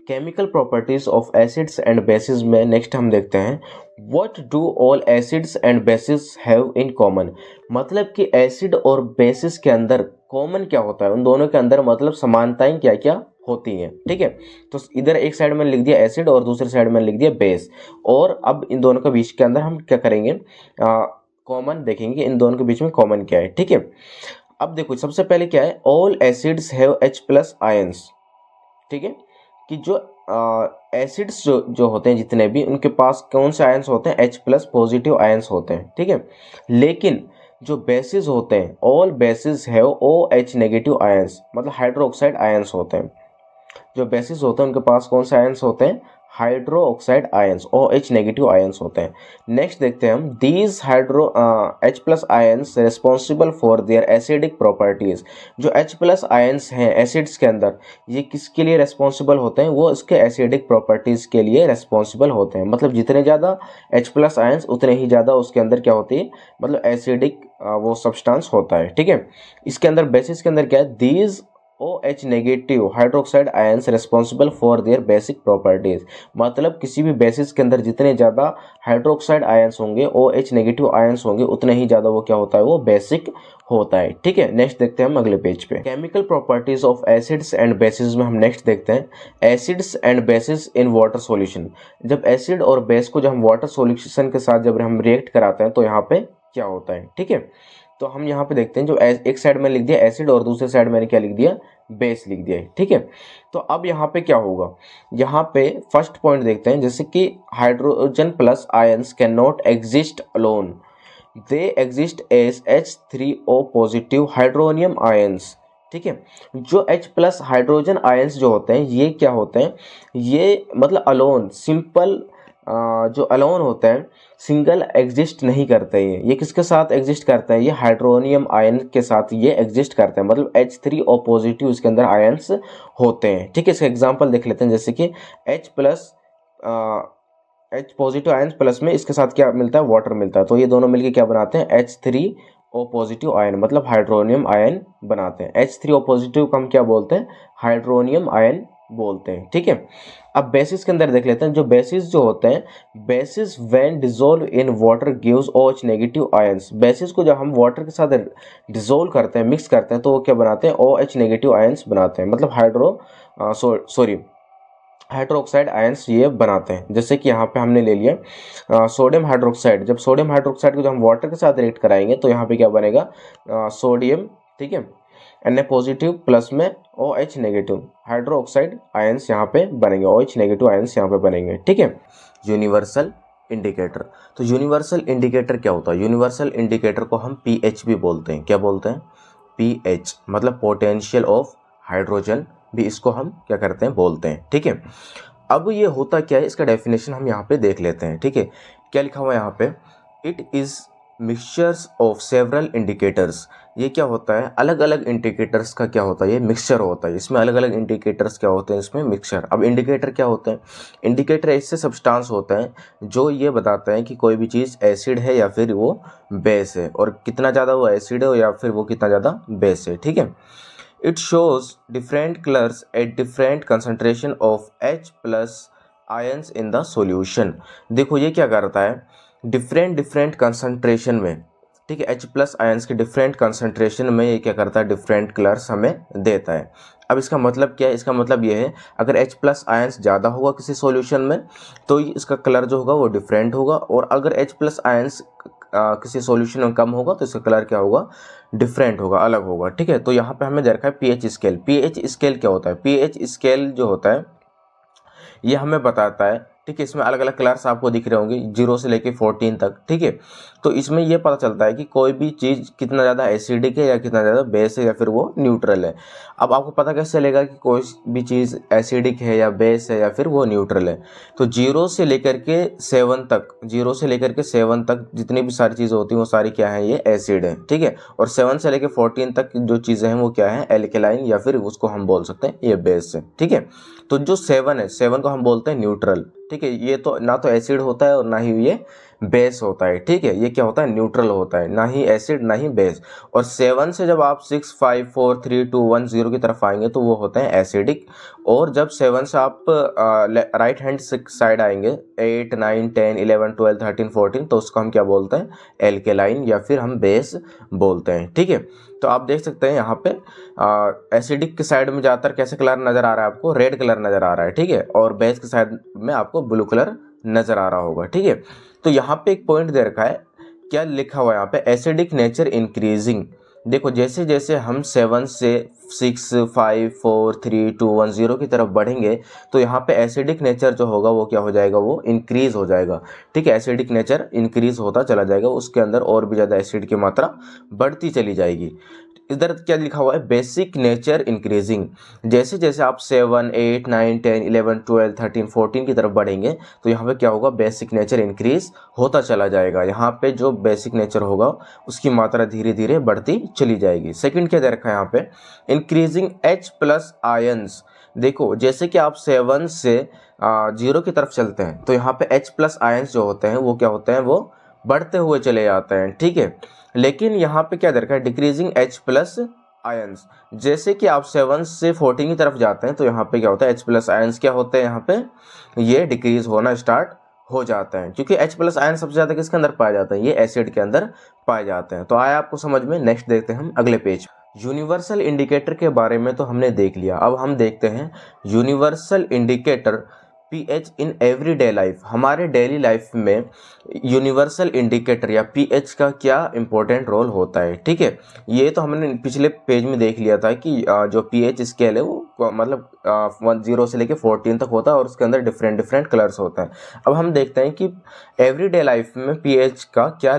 Chemical properties of acids and bases में नेक्स्ट हम देखते हैं what do all acids and bases have in common. मतलब कि एसिड और बेसिस के अंदर कॉमन क्या होता है, उन दोनों के अंदर मतलब समानताएं क्या क्या होती हैं। ठीक है, तो इधर एक साइड में लिख दिया एसिड और दूसरी साइड में लिख दिया बेस, और अब इन दोनों के बीच के अंदर हम क्या करेंगे, कॉमन देखेंगे इन दोनों के बीच में कॉमन क्या है। ठीक है, अब देखो सबसे पहले क्या है, all acids have H plus ions. ठीक है, कि जो एसिड्स जो होते हैं जितने भी, उनके पास कौन से आयंस होते हैं, H प्लस पॉजिटिव आयंस होते हैं। ठीक है, लेकिन जो बेसिस होते हैं, all basis have OH negative ions, मतलब हाइड्रोक्साइड आयंस होते हैं। जो बेसिस होते हैं उनके पास कौन से आयंस होते हैं, hydro oxide ions, OH negative ions होते हैं। नेक्स्ट देखते हैं हम, these H plus ions responsible for their acidic properties. जो H प्लस आयंस हैं एसिड्स के अंदर, ये किसके लिए रिस्पॉन्सिबल होते हैं, वो इसके एसिडिक प्रॉपर्टीज के लिए रिस्पॉन्सिबल होते हैं। मतलब जितने ज़्यादा H प्लस आयंस उतने ही ज़्यादा उसके अंदर क्या होती है, मतलब एसिडिक वो सब्सटेंस होता है। ठीक है, इसके अंदर बेसिस के अंदर क्या है, these OH negative hydroxide ions responsible for their basic properties. मतलब किसी भी बेसिस के अंदर जितने ज़्यादा हाइड्रोक्साइड आयंस होंगे, OH नेगेटिव आयंस होंगे, उतने ही ज़्यादा वो क्या होता है, वो बेसिक होता है। ठीक है, नेक्स्ट देखते हैं हम अगले पेज पे। Chemical properties of acids and bases में हम नेक्स्ट देखते हैं acids and bases in water solution. जब एसिड और बेस को जब हम वाटर सॉल्यूशन के साथ जब हम रिएक्ट कराते हैं तो यहाँ पे क्या होता है। ठीक है, तो हम यहाँ पे देखते हैं, जो एक साइड में लिख दिया एसिड और दूसरे साइड मैंने क्या लिख दिया, बेस लिख दिया है। ठीक है, तो अब यहाँ पे क्या होगा, यहाँ पे फर्स्ट पॉइंट देखते हैं। जैसे कि hydrogen plus ions can not exist alone, they exist as H3O positive hydronium ions. ठीक है, जो H प्लस हाइड्रोजन आयंस जो होते हैं ये क्या होते हैं, ये मतलब अलोन, सिंपल जो अलोन होते हैं, सिंगल एग्जिस्ट नहीं करते हैं। ये किसके साथ एग्जिस्ट करते हैं, ये हाइड्रोनियम आयन के साथ ये एग्जिस्ट करते हैं। मतलब H3O पॉजिटिव इसके अंदर आयंस होते हैं। ठीक है, इसका एग्जांपल देख लेते हैं। जैसे कि H plus H positive ions plus में इसके साथ क्या मिलता है, वाटर मिलता है, तो ये दोनों मिलके क्या बनाते हैं, H3O पॉजिटिव आयन, मतलब हाइड्रोनियम आयन बनाते हैं। H3O पॉजिटिव को हम क्या बोलते हैं, हाइड्रोनियम आयन बोलते हैं। ठीक है, अब बेसिस के अंदर देख लेते हैं। जो बेसिस जो होते हैं, basis when dissolve in water gives OH negative ions. Basis को जब हम वाटर के साथ डिसॉल्व करते हैं, मिक्स करते हैं, तो वो क्या बनाते हैं, OH नेगेटिव आयंस बनाते हैं, मतलब हाइड्रोक्साइड आयंस ये बनाते हैं। जैसे कि यहाँ पे हमने ले लिया सोडियम हाइड्रोक्साइड। जब सोडियम हाइड्रोक्साइड को जब हम वाटर के साथ रिएक्ट कराएंगे तो यहाँ पे क्या बनेगा, सोडियम, ठीक है, Na पॉजिटिव प्लस में OH negative hydro oxide ions यहाँ पे बनेंगे, OH नेगेटिव आयंस यहाँ पे बनेंगे, ठीक है। यूनिवर्सल इंडिकेटर, तो यूनिवर्सल इंडिकेटर क्या होता है? यूनिवर्सल इंडिकेटर को हम pH भी बोलते हैं। क्या बोलते हैं? pH मतलब पोटेंशियल ऑफ हाइड्रोजन भी इसको हम क्या करते हैं? बोलते हैं, ठीक है। अब ये होता क्या है, इसका डेफिनेशन हम यहाँ पे देख लेते हैं, ठीक है। क्या लिखा हुआ है यहाँ पे? It is mixtures of several indicators. ये क्या होता है? अलग अलग इंडिकेटर्स का क्या होता है? ये मिक्सचर होता है। इसमें अलग अलग इंडिकेटर्स क्या होते हैं? इसमें मिक्सचर। अब इंडिकेटर क्या होते हैं? इंडिकेटर ऐसे सब्सटेंस होता है जो ये बताता है कि कोई भी चीज़ एसिड है या फिर वो बेस है, और कितना ज़्यादा वो एसिड है या फिर वो कितना ज़्यादा बेस है, ठीक है। It shows different colors at different concentration of H plus ions in the solution। देखो ये क्या करता है? डिफरेंट कंसंट्रेशन में, ठीक है, H प्लस आयंस के डिफरेंट कंसंट्रेशन में ये क्या करता है? डिफरेंट कलर्स हमें देता है। अब इसका मतलब क्या है? इसका मतलब ये है, अगर H प्लस आयंस ज़्यादा होगा किसी सॉल्यूशन में तो इसका कलर जो होगा वो डिफरेंट होगा, और अगर H प्लस आयंस किसी सॉल्यूशन में कम होगा तो इसका कलर क्या होगा? डिफरेंट होगा, अलग होगा, ठीक है। तो यहाँ पे हमें दे रखा है पीएच स्केल। पीएच स्केल क्या होता है? पीएच स्केल जो होता है ये हमें बताता है, ठीक है। इसमें अलग अलग कलर्स आपको दिख रहे होंगे 0 से लेके 14 तक, ठीक है। तो इसमें ये पता चलता है कि कोई भी चीज़ कितना ज़्यादा एसिडिक है या कितना ज़्यादा बेस है या फिर वो न्यूट्रल है। अब आपको पता कैसे चलेगा कि कोई भी चीज़ एसिडिक है या बेस है या फिर वो न्यूट्रल है? तो 0 से लेकर के 7 तक, 0 से लेकर के 7 तक जितनी भी सारी चीज़ें होती हैं वो सारी क्या है? ये एसिड है, ठीक है। और 7 से लेकर 14 तक जो चीज़ें हैं वो क्या है? एल्केलाइन, या फिर उसको हम बोल सकते हैं ये बेस है, ठीक है। तो जो 7 है, 7 को हम बोलते हैं न्यूट्रल, ठीक है। ये तो ना तो एसिड होता है और ना ही ये बेस होता है, ठीक है। ये क्या होता है? न्यूट्रल होता है, ना ही एसिड ना ही बेस। और 7 से जब आप 6 5 4 3 2 1 0 की तरफ आएंगे तो वो होते हैं एसिडिक। और जब 7 से आप राइट हैंड साइड आएंगे 8 9 10 11 12 13 14 तो उसको हम क्या बोलते हैं? एल्केलाइन, या फिर हम बेस बोलते हैं, ठीक है। तो आप देख सकते हैं यहाँ पे एसिडिक के साइड में ज़्यादातर कैसे कलर नज़र आ रहा है आपको? रेड कलर नज़र आ रहा है, ठीक है। और बेस के साइड में आपको ब्लू कलर नज़र आ रहा होगा, ठीक है। तो यहाँ पे एक पॉइंट दे रखा है, क्या लिखा हुआ है यहाँ पे? Acidic nature increasing. देखो जैसे जैसे हम 7 से 6 5 4 3 2 1 0 की तरफ बढ़ेंगे तो यहाँ पे एसिडिक नेचर जो होगा वो क्या हो जाएगा? वो इंक्रीज हो जाएगा, ठीक है। एसिडिक नेचर इंक्रीज होता चला जाएगा, उसके अंदर और भी ज़्यादा एसिड की मात्रा बढ़ती चली जाएगी। इधर क्या लिखा हुआ है? Basic nature increasing. जैसे जैसे आप 7 8 9 10 11 12 13 14 की तरफ बढ़ेंगे तो यहाँ पे क्या होगा? बेसिक नेचर इंक्रीज होता चला जाएगा। यहाँ पे जो बेसिक नेचर होगा उसकी मात्रा धीरे धीरे बढ़ती चली जाएगी। सेकंड क्या दे रखा है यहाँ पे? Increasing H plus ions. देखो जैसे कि आप 7 से 0 की तरफ चलते हैं तो यहाँ पे H प्लस आयंस जो होते हैं वो क्या होते हैं? वो बढ़ते हुए चले जाते हैं, ठीक है। लेकिन यहाँ पे क्या दे रखा है? Decreasing H plus ions. जैसे कि आप 7 से 14 की तरफ जाते हैं तो यहाँ पे क्या होता है? H प्लस आयंस क्या होते हैं? यहाँ पे ये डिक्रीज होना स्टार्ट हो जाता है, क्योंकि H प्लस आयन सबसे ज़्यादा किसके अंदर पाए जाते हैं? ये एसिड के अंदर पाए जाते हैं। तो आया आपको समझ में? नेक्स्ट देखते हैं हम अगले पेज। यूनिवर्सल इंडिकेटर के बारे में तो हमने देख लिया, अब हम देखते हैं universal indicator pH in everyday life. हमारे डेली लाइफ में यूनिवर्सल इंडिकेटर या पीएच का क्या इंपॉर्टेंट रोल होता है, ठीक है। ये तो हमने पिछले पेज में देख लिया था कि जो पीएच स्केल है वो मतलब 0 से लेके 14 तक होता है और उसके अंदर डिफरेंट डिफरेंट कलर्स होते हैं। अब हम देखते हैं कि एवरीडे लाइफ में पीएच का क्या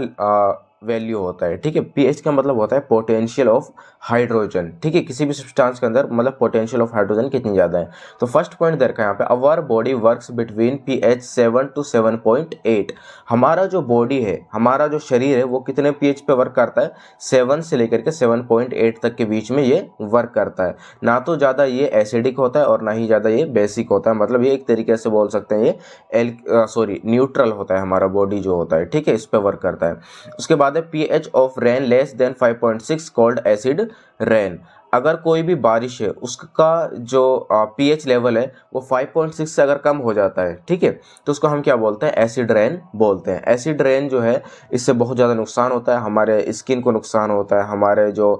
वैल्यू होता है, ठीक है। पीएच का मतलब होता है पोटेंशियल ऑफ हाइड्रोजन, ठीक है। किसी भी सब्सटेंस के अंदर मतलब पोटेंशियल ऑफ हाइड्रोजन कितनी ज़्यादा है। तो फर्स्ट पॉइंट दे रखा है यहाँ पे, our body works between pH 7 to 7.8। हमारा जो बॉडी है, हमारा जो शरीर है वो कितने पीएच पे वर्क करता है? 7 से लेकर के 7.8 तक के बीच में ये वर्क करता है। ना तो ज़्यादा ये एसिडिक होता है और ना ही ज़्यादा ये बेसिक होता है, मतलब ये एक तरीके से बोल सकते हैं ये न्यूट्रल होता है हमारा बॉडी जो होता है, ठीक है, इस पे वर्क करता है। उसके बाद है pH of rain less than 5.6 called acid rain. अगर कोई भी बारिश है उसका जो पीएच लेवल है वो 5.6 से अगर कम हो जाता है, ठीक है, तो उसको हम क्या बोलते हैं? एसिड रेन बोलते हैं। एसिड रेन जो है इससे बहुत ज़्यादा नुकसान होता है, हमारे स्किन को नुकसान होता है, हमारे जो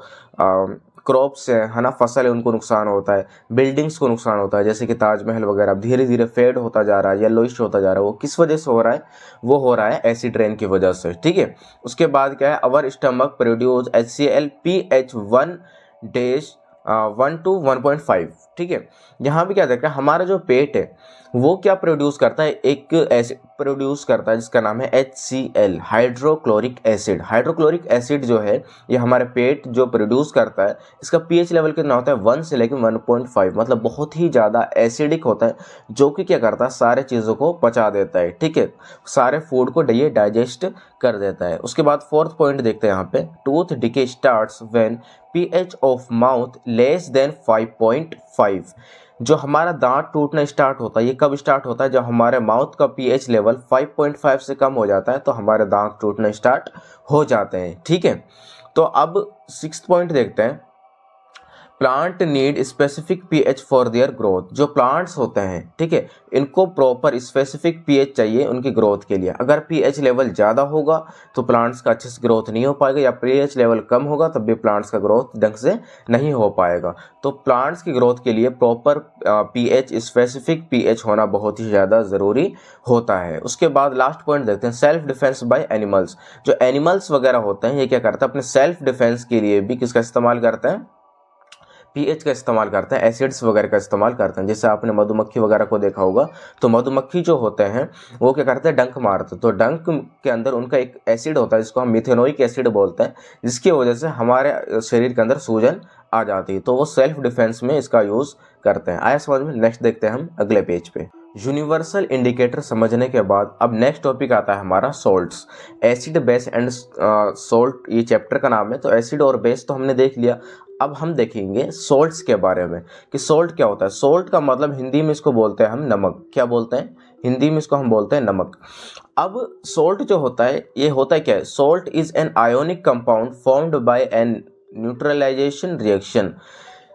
क्रॉप्स है ना, फसल है, उनको नुकसान होता है, बिल्डिंग्स को नुकसान होता है। जैसे कि ताजमहल वगैरह धीरे धीरे फेड होता जा रहा है, येलोइश होता जा रहा है। वो किस वजह से हो रहा है? वो हो रहा है एसिड रेन की वजह से, ठीक है। उसके बाद क्या है? अवर stomach produce HCl pH 1 days 1 to 1.5। ठीक है, यहाँ भी क्या देखा, हमारा जो पेट है वो क्या प्रोड्यूस करता है, एक एसिड प्रोड्यूस करता है जिसका नाम है HCl, hydrochloric acid. Hydrochloric acid जो है ये हमारे पेट जो प्रोड्यूस करता है, इसका pH लेवल कितना होता है 1 से लेकर 1.5, मतलब बहुत ही ज़्यादा एसिडिक होता है, जो कि क्या करता है सारे चीज़ों को पचा देता है। ठीक है, सारे फूड को ये डाइजेस्ट कर देता है। उसके बाद फोर्थ पॉइंट देखते हैं यहाँ पे, tooth decay starts when pH of mouth less than 5.5। जो हमारा दांत टूटना स्टार्ट होता है ये कब स्टार्ट होता है, जब हमारे माउथ का pH लेवल 5.5 से कम हो जाता है तो हमारे दांत टूटना स्टार्ट हो जाते हैं। ठीक है, तो अब सिक्स्थ पॉइंट देखते हैं, plant need specific pH for their growth. जो प्लांट्स होते हैं, ठीक है, इनको प्रॉपर स्पेसिफिक pH चाहिए उनकी ग्रोथ के लिए। अगर pH लेवल ज़्यादा होगा तो प्लांट्स का अच्छे से ग्रोथ नहीं हो पाएगा, या pH लेवल कम होगा तब भी प्लांट्स का ग्रोथ ढंग से नहीं हो पाएगा। तो प्लांट्स की ग्रोथ के लिए प्रॉपर pH स्पेसिफिक pH होना बहुत ही ज़्यादा ज़रूरी होता है। उसके बाद लास्ट पॉइंट देखते हैं, सेल्फ डिफेंस बाय एनिमल्स। जो एनिमल्स वगैरह होते हैं ये क्या करते हैं, अपने सेल्फ डिफेंस के लिए भी किसका इस्तेमाल करते हैं, pH का इस्तेमाल करते हैं, एसिड्स वगैरह का इस्तेमाल करते हैं। जैसे आपने मधुमक्खी वगैरह को देखा होगा, तो मधुमक्खी जो होते हैं वो क्या करते हैं, डंक मारते हैं। तो डंक के अंदर उनका एक एसिड होता है जिसको हम मिथेनोइक एसिड बोलते हैं, जिसकी वजह से हमारे शरीर के अंदर सूजन आ जाती है। तो वो सेल्फ डिफेंस में इसका यूज़ करते हैं। आया समझ में। नेक्स्ट देखते हैं हम अगले पेज पे। यूनिवर्सल इंडिकेटर समझने के बाद अब नेक्स्ट टॉपिक आता है हमारा salts, acid base and salt, ये चैप्टर का नाम है। तो एसिड और बेस तो हमने देख लिया, अब हम देखेंगे सोल्ट्स के बारे में कि सोल्ट क्या होता है। सोल्ट का मतलब हिंदी में इसको बोलते हैं हम नमक। क्या बोलते हैं हिंदी में इसको, हम बोलते हैं नमक। अब सोल्ट जो होता है ये होता है क्या है, salt is an ionic compound formed by an neutralisation reaction.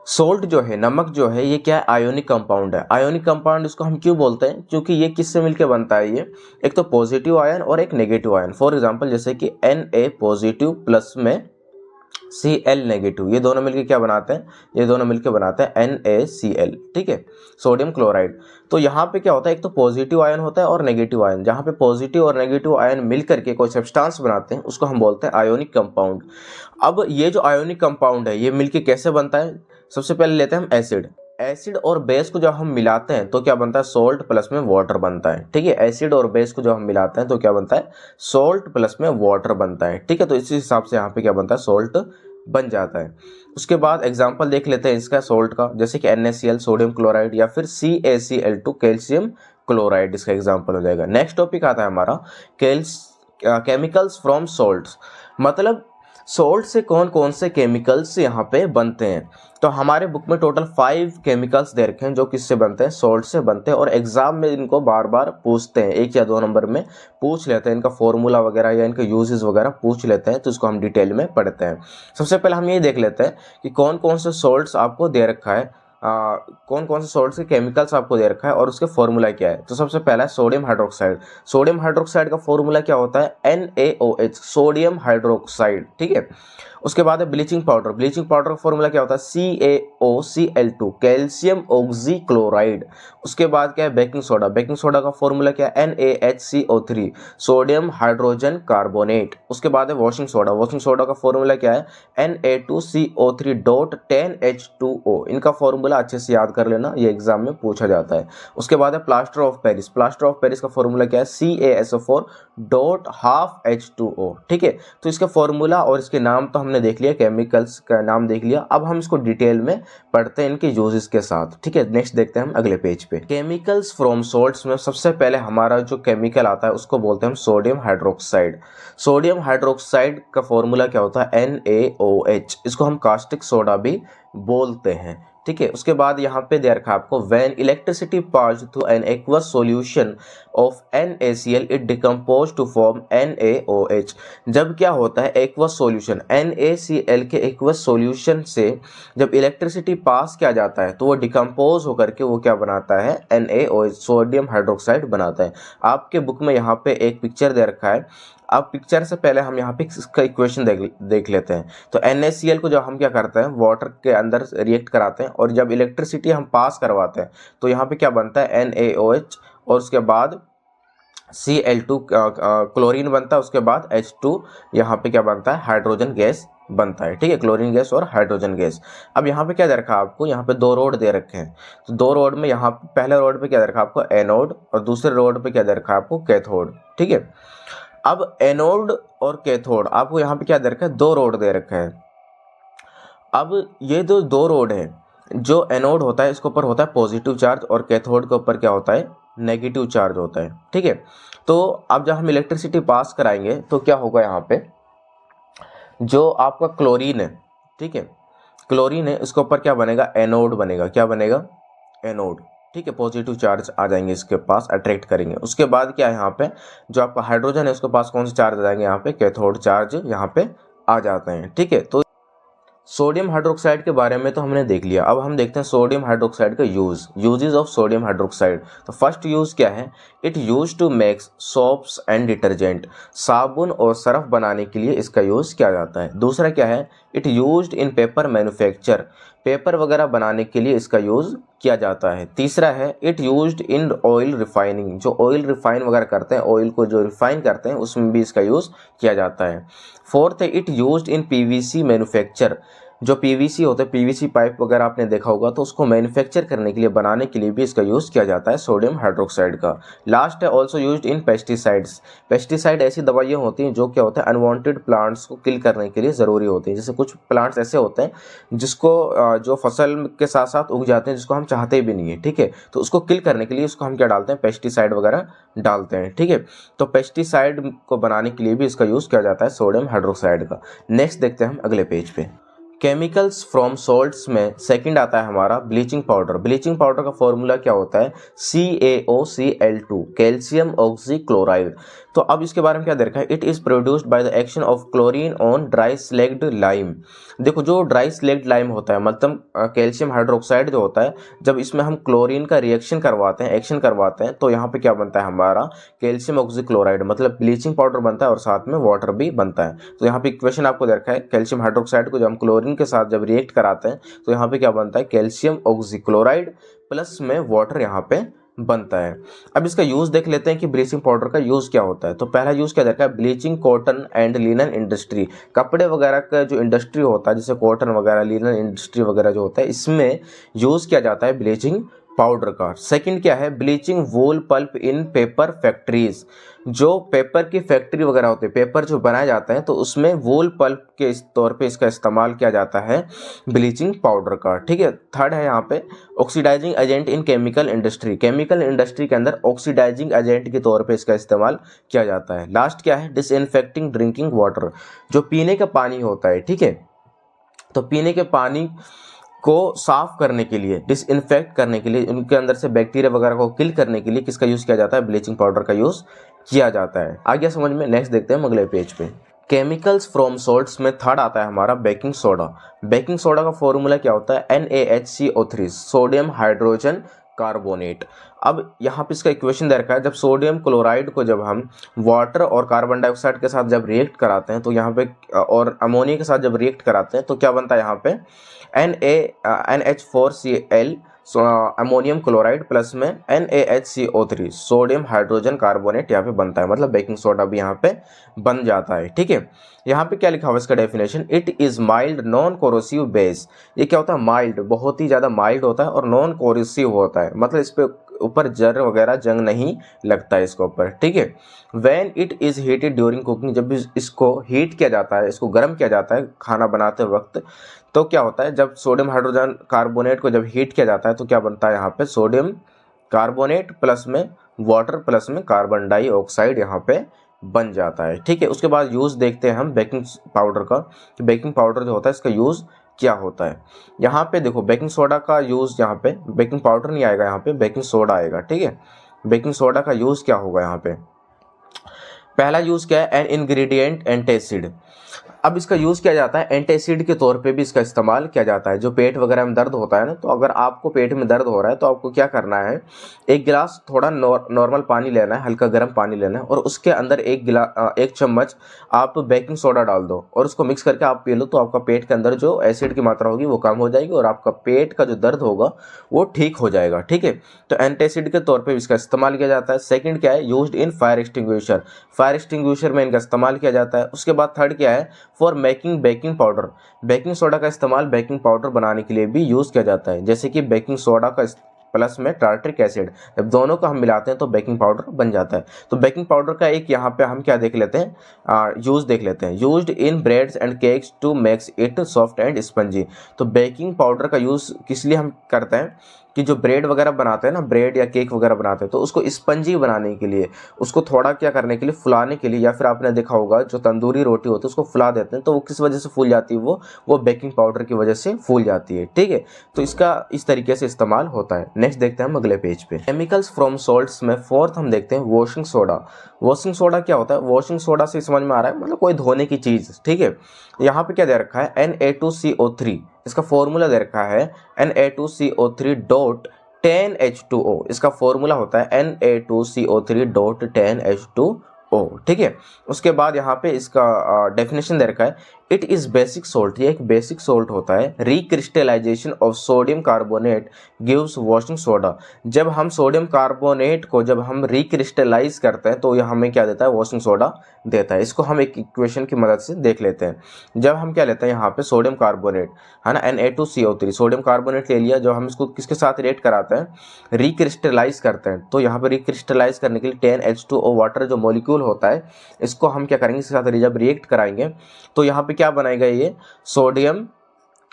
Salt जो है, नमक जो है, ये क्या है, आयोनिक कंपाउंड है। आयोनिक कंपाउंड इसको हम क्यों बोलते हैं, क्योंकि ये किससे मिलकर बनता है, ये एक तो पॉजिटिव आयन और एक नेगेटिव आयन। फॉर एग्जांपल जैसे कि Na पॉजिटिव प्लस में Cl नेगेटिव, ये दोनों मिलकर क्या बनाते हैं, ये दोनों मिलकर बनाते हैं NaCl। ठीक है, सोडियम क्लोराइड। तो यहाँ पे क्या होता है, एक तो पॉजिटिव आयन होता है और नेगेटिव आयन। जहाँ पे पॉजिटिव और नेगेटिव आयन मिलकर के कोई सब्सटेंस बनाते हैं उसको हम बोलते हैं आयोनिक कंपाउंड। अब ये जो आयोनिक कंपाउंड है ये मिलके कैसे बनता है, सबसे पहले लेते हैं हम एसिड। एसिड और बेस को जब हम मिलाते हैं तो क्या बनता है, सोल्ट प्लस में वाटर बनता है। ठीक है, एसिड और बेस को जब हम मिलाते हैं तो क्या बनता है, सोल्ट प्लस में वाटर बनता है। ठीक है, तो इसी हिसाब से यहाँ पे क्या बनता है, सोल्ट बन जाता है। उसके बाद एग्जांपल देख लेते हैं इसका सोल्ट का, जैसे कि NaCl सोडियम क्लोराइड, या फिर CaCl2 कैल्शियम क्लोराइड, इसका एग्जांपल हो जाएगा। नेक्स्ट टॉपिक आता है हमारा केमिकल्स फ्रॉम सोल्ट्स, मतलब सोल्ट से कौन कौन से केमिकल्स यहाँ पे बनते हैं। तो हमारे बुक में टोटल 5 केमिकल्स दे रखे हैं जो किससे बनते हैं, सोल्ट से बनते हैं। और एग्जाम में इनको बार बार पूछते हैं, 1 या 2 नंबर में पूछ लेते हैं, इनका फॉर्मूला वगैरह या इनके यूजेस वगैरह पूछ लेते हैं। तो इसको हम डिटेल में पढ़ते हैं। सबसे पहले हम ये देख लेते हैं कि कौन कौन से सोल्ट्स आपको दे रखा है, कौन कौन से सोल्ट्स के केमिकल्स आपको दे रखा है और उसके फॉर्मूला क्या है। तो सबसे पहला है सोडियम हाइड्रोक्साइड। सोडियम हाइड्रोक्साइड का फॉर्मूला क्या होता है, NaOH, सोडियम हाइड्रोक्साइड। ठीक है, उसके बाद है ब्लीचिंग पाउडर। ब्लीचिंग पाउडर का फॉर्मूला क्या होता है, CaOCl2, कैल्शियम ऑक्सीक्लोराइड। उसके बाद क्या है, बेकिंग सोडा। बेकिंग सोडा का फॉर्मूला क्या है, NaHCO3, सोडियम हाइड्रोजन कार्बोनेट। उसके बाद है वॉशिंग सोडा। वॉशिंग सोडा का फॉर्मूला क्या है, Na2CO3.10H2O। इनका फॉर्मूला अच्छे से याद कर लेना, ये एग्जाम में पूछा जाता है। उसके बाद है plaster of Paris. Plaster of Paris का फॉर्मूला क्या है, CaSO4.12H2O। ठीक है, तो इसका फॉर्मूला और इसके नाम तो हमने देख लिया, केमिकल्स का नाम देख लिया। अब हम इसको डिटेल में पढ़ते हैं इनके यूजेस के साथ। ठीक है, नेक्स्ट देखते हैं हम अगले पेज पे। केमिकल्स फ्रॉम सोल्ट्स में सबसे पहले हमारा जो केमिकल आता है उसको बोलते हैं हम सोडियम हाइड्रोक्साइड। सोडियम हाइड्रोक्साइड का फॉर्मूला क्या होता है, NaOH। इसको हम कास्टिक सोडा भी बोलते हैं। ठीक है, उसके बाद यहाँ पे दे रखा है आपको, when electricity pass through an aqueous solution of NaCl it decompose to form NaOH। जब क्या होता है, एक्वस सॉल्यूशन, NaCl के एक्वस सॉल्यूशन से जब इलेक्ट्रिसिटी पास किया जाता है तो वो डिकम्पोज होकर के वो क्या बनाता है, NaOH, सोडियम हाइड्रोक्साइड बनाता है। आपके बुक में यहाँ पे एक पिक्चर दे रखा है। अब पिक्चर से पहले हम यहाँ पे इसका इक्वेशन देख लेते हैं। तो NaCl को जब हम क्या करते हैं, वाटर के अंदर रिएक्ट कराते हैं और जब इलेक्ट्रिसिटी हम पास करवाते हैं तो यहाँ पे क्या बनता है, NaOH, और उसके बाद Cl2 क्लोरीन बनता है, उसके बाद H2 यहाँ पे क्या बनता है, हाइड्रोजन गैस बनता है। ठीक है, क्लोरीन गैस और हाइड्रोजन गैस। अब यहाँ पे क्या दे रखा है आपको, यहाँ पे 2 रोड दे रखे हैं। तो 2 रोड में यहाँ पहले रोड पे क्या दे रखा है आपको, एनोड, और दूसरे रोड पे क्या दे रखा है आपको, कैथोड। ठीक है, अब एनोड और कैथोड आपको यहाँ पे क्या दे रखा है, 2 रोड दे रखा है। अब ये जो 2 रोड है, जो एनोड होता है इसके ऊपर होता है पॉजिटिव चार्ज और कैथोड के ऊपर क्या होता है, नेगेटिव चार्ज होता है। ठीक है, तो अब जब हम इलेक्ट्रिसिटी पास कराएंगे तो क्या होगा, यहाँ पे जो आपका क्लोरीन है, ठीक है, क्लोरीन है, इसके ऊपर क्या बनेगा, एनोड बनेगा। क्या बनेगा, एनोड। ठीक है, पॉजिटिव चार्ज आ जाएंगे इसके पास, अट्रैक्ट करेंगे। उसके बाद क्या है, यहाँ पे जो आपका हाइड्रोजन है उसके पास कौन से चार्ज आ जाएंगे, यहाँ पे कैथोड चार्ज यहाँ पे आ जाते हैं। ठीक है, तो सोडियम हाइड्रोक्साइड के बारे में तो हमने देख लिया। अब हम देखते हैं सोडियम हाइड्रोक्साइड का यूजेस ऑफ सोडियम हाइड्रोक्साइड। तो फर्स्ट यूज क्या है, it use to make soaps and detergent, साबुन और सर्फ बनाने के लिए इसका यूज किया जाता है। दूसरा क्या है, it used in paper manufacture, paper वगैरह बनाने के लिए इसका यूज किया जाता है। तीसरा है, it used in oil refining, जो ऑयल रिफाइन वगैरह करते हैं, ऑयल को जो रिफाइन करते हैं उसमें भी इसका यूज किया जाता है। फोर्थ है, it used in PVC manufacture, जो पीवीसी होते हैं, पीवीसी पाइप वगैरह आपने देखा होगा, तो उसको मैन्युफैक्चर करने के लिए, बनाने के लिए भी इसका यूज़ किया जाता है सोडियम हाइड्रोक्साइड का। लास्ट है, also used in pesticides. Pesticide ऐसी दवाइयाँ होती हैं जो क्या होता है, अनवांटेड प्लांट्स को किल करने के लिए ज़रूरी होती हैं। जैसे कुछ प्लांट्स ऐसे होते हैं जिसको जो फसल के साथ साथ उग जाते हैं, जिसको हम चाहते भी नहीं है। ठीक है, तो उसको किल करने के लिए उसको हम क्या डालते हैं, पेस्टिसाइड वगैरह डालते हैं। ठीक है, तो पेस्टिसाइड को बनाने के लिए भी इसका यूज़ किया जाता है सोडियम हाइड्रोक्साइड का। नेक्स्ट देखते हैं हम अगले पेज पे। केमिकल्स फ्रॉम सॉल्ट्स में सेकंड आता है हमारा ब्लीचिंग पाउडर। ब्लीचिंग पाउडर का फॉर्मूला क्या होता है, CaOCl2, कैल्शियम ऑक्सीक्लोराइड। तो अब इसके बारे में क्या दे रखा है, it is produced by the action of chlorine on dry slagged lime. देखो, जो ड्राई स्लैग्ड लाइम होता है, मतलब कैल्शियम हाइड्रोक्साइड जो होता है, जब इसमें हम क्लोरीन का रिएक्शन करवाते हैं, एक्शन करवाते हैं, तो यहाँ पे क्या बनता है हमारा, कैल्शियम ऑक्सीक्लोराइड, मतलब ब्लीचिंग पाउडर बनता है और साथ में वाटर भी बनता है। तो यहाँ पे इक्वेशन आपको दे रखा है, कैल्शियम हाइड्रोक्साइड को जब हम क्लोरीन के साथ जब रिएक्ट कराते हैं तो यहाँ पे क्या बनता है, कैल्शियम ऑक्सीक्लोराइड प्लस में वाटर यहाँ पे बनता है। अब इसका यूज देख लेते हैं कि ब्लीचिंग पाउडर का यूज क्या होता है। तो पहला यूज क्या देखा है, bleaching cotton and linen industry, कपड़े वगैरह का जो इंडस्ट्री होता है, जैसे कॉटन वगैरह, लिनन इंडस्ट्री वगैरह जो होता है, इसमें यूज किया जाता है ब्लीचिंग पाउडर का। सेकंड क्या है, ब्लीचिंग वूल पल्प इन पेपर फैक्ट्रीज, जो पेपर की फैक्ट्री वगैरह होती है, पेपर जो बनाए जाते हैं, तो उसमें वूल पल्प के तौर पे इसका इस्तेमाल किया जाता है ब्लीचिंग पाउडर का। ठीक है, थर्ड है यहाँ पे oxidising agent in chemical industry, chemical industry के अंदर ऑक्सीडाइजिंग एजेंट के तौर पे इसका इस्तेमाल किया जाता है। लास्ट क्या है, डिसइंफेक्टिंग ड्रिंकिंग वाटर, जो पीने का पानी होता है, ठीक है, तो पीने के पानी को साफ करने के लिए, डिसइंफेक्ट करने के लिए, उनके अंदर से बैक्टीरिया वगैरह को किल करने के लिए किसका यूज किया जाता है, ब्लीचिंग पाउडर का यूज किया जाता है। आ गया समझ में। नेक्स्ट देखते हैं हम अगले पेज पे। केमिकल्स फ्रॉम सॉल्ट्स में थर्ड आता है हमारा बेकिंग सोडा। बेकिंग सोडा का फॉर्मूला क्या होता है, NaHCO3, सोडियम हाइड्रोजन कार्बोनेट। अब यहाँ पे इसका इक्वेशन दे रखा है, जब सोडियम क्लोराइड को जब हम वाटर और कार्बन डाइऑक्साइड के साथ जब रिएक्ट कराते हैं, तो यहाँ पे और अमोनिया के साथ जब रिएक्ट कराते हैं तो क्या बनता है यहाँ पे, NaNH4Cl अमोनियम क्लोराइड प्लस में NaHCO3 सोडियम हाइड्रोजन कार्बोनेट यहाँ पे बनता है, मतलब बेकिंग सोडा भी यहाँ पे बन जाता है। ठीक है, यहाँ पे क्या लिखा हुआ है इसका definition, it is mild non corrosive base. ये क्या होता है, माइल्ड, बहुत ही ज़्यादा माइल्ड होता है और नॉन कोरोसिव होता है, मतलब इस पे ऊपर जर वगैरह जंग नहीं लगता है इसके ऊपर। ठीक है, when it is heated during cooking, जब भी इसको हीट किया जाता है, इसको गर्म किया जाता है खाना बनाते वक्त, तो क्या होता है, जब सोडियम हाइड्रोजन कार्बोनेट को जब हीट किया जाता है तो क्या बनता है यहाँ पे, सोडियम कार्बोनेट प्लस में वाटर प्लस में कार्बन डाइऑक्साइड यहाँ पे बन जाता है। ठीक है, उसके बाद यूज़ देखते हैं हम बेकिंग पाउडर का, कि बेकिंग पाउडर जो होता है इसका यूज़ क्या होता है। यहाँ पे देखो, बेकिंग सोडा का यूज़, यहाँ पे बेकिंग पाउडर नहीं आएगा, यहाँ पे बेकिंग सोडा आएगा। ठीक है, बेकिंग सोडा का यूज़ क्या होगा, यहाँ पे पहला यूज़ क्या है, एन इंग्रेडिएंट एंटासिड। अब इसका यूज़ किया जाता है एंटासिड के तौर पे भी इसका इस्तेमाल किया जाता है। जो पेट वगैरह में दर्द होता है ना, तो अगर आपको पेट में दर्द हो रहा है तो आपको क्या करना है, एक गिलास थोड़ा नॉर्मल पानी लेना है, हल्का गर्म पानी लेना है, और उसके अंदर एक चम्मच आप बेकिंग सोडा डाल दो और उसको मिक्स करके आप पी लो, तो आपका पेट के अंदर जो एसिड की मात्रा होगी वो कम हो जाएगी और आपका पेट का जो दर्द होगा वो ठीक हो जाएगा। ठीक है, तो एंटासिड के तौर पर इसका इस्तेमाल किया जाता है। सेकेंड क्या है, used in fire extinguisher, fire extinguisher में इनका इस्तेमाल किया जाता है। उसके बाद थर्ड क्या है, for making baking powder, baking soda का इस्तेमाल बेकिंग पाउडर बनाने के लिए भी यूज़ किया जाता है। जैसे कि बेकिंग सोडा का प्लस में टार्ट्रिक एसिड, जब दोनों को हम मिलाते हैं तो बेकिंग पाउडर बन जाता है। तो बेकिंग पाउडर का एक यहाँ पे हम क्या देख लेते हैं, यूज़ देख लेते हैं। Used in breads and cakes to makes it soft and spongy. तो बेकिंग पाउडर का यूज़ किस लिए हम करते हैं कि जो ब्रेड वगैरह बनाते हैं ना, ब्रेड या केक वगैरह बनाते हैं, तो उसको स्पंजी बनाने के लिए, उसको थोड़ा क्या करने के लिए, फुलाने के लिए, या फिर आपने देखा होगा जो तंदूरी रोटी होती है उसको फुला देते हैं, तो वो किस वजह से फूल जाती है, वो बेकिंग पाउडर की वजह से फूल जाती है। ठीक है, तो इसका इस तरीके से इस्तेमाल होता है। नेक्स्ट देखते हैं हम अगले पेज पे। केमिकल्स फ्रॉम सॉल्ट्स में फोर्थ हम देखते हैं वॉशिंग सोडा। वॉशिंग सोडा क्या होता है? वॉशिंग सोडा से समझ में आ रहा है मतलब कोई धोने की चीज़। ठीक है, यहाँ पे क्या दे रखा है, Na2CO3, इसका फॉर्मूला दे रखा है Na2CO3 डॉट 10H2O। इसका फॉर्मूला होता है Na2CO3 डॉट 10H2O। ठीक है, उसके बाद यहाँ पे इसका डेफिनेशन दे रखा है, इट इज़ बेसिक सोल्ट, ये एक बेसिक सोल्ट होता है। Recrystallisation of sodium carbonate gives washing soda. जब हम सोडियम कार्बोनेट को जब हम रिक्रिस्टलाइज करते हैं तो यह हमें क्या देता है, वॉशिंग सोडा देता है। इसको हम एक इक्वेशन की मदद से देख लेते हैं। जब हम क्या लेते हैं यहाँ पे सोडियम कार्बोनेट, है ना, Na2CO3 सोडियम कार्बोनेट ले लिया, जो हम इसको किसके साथ रिएक्ट कराते हैं, रिक्रिस्टलाइज करते हैं। तो यहाँ पे रिक्रिस्टलाइज करने के लिए 10H2O वाटर जो मॉलिक्यूल होता है, इसको हम क्या करेंगे, इसके साथ जब रिएक्ट कराएंगे तो यहाँ पे क्या बनेगा, ये सोडियम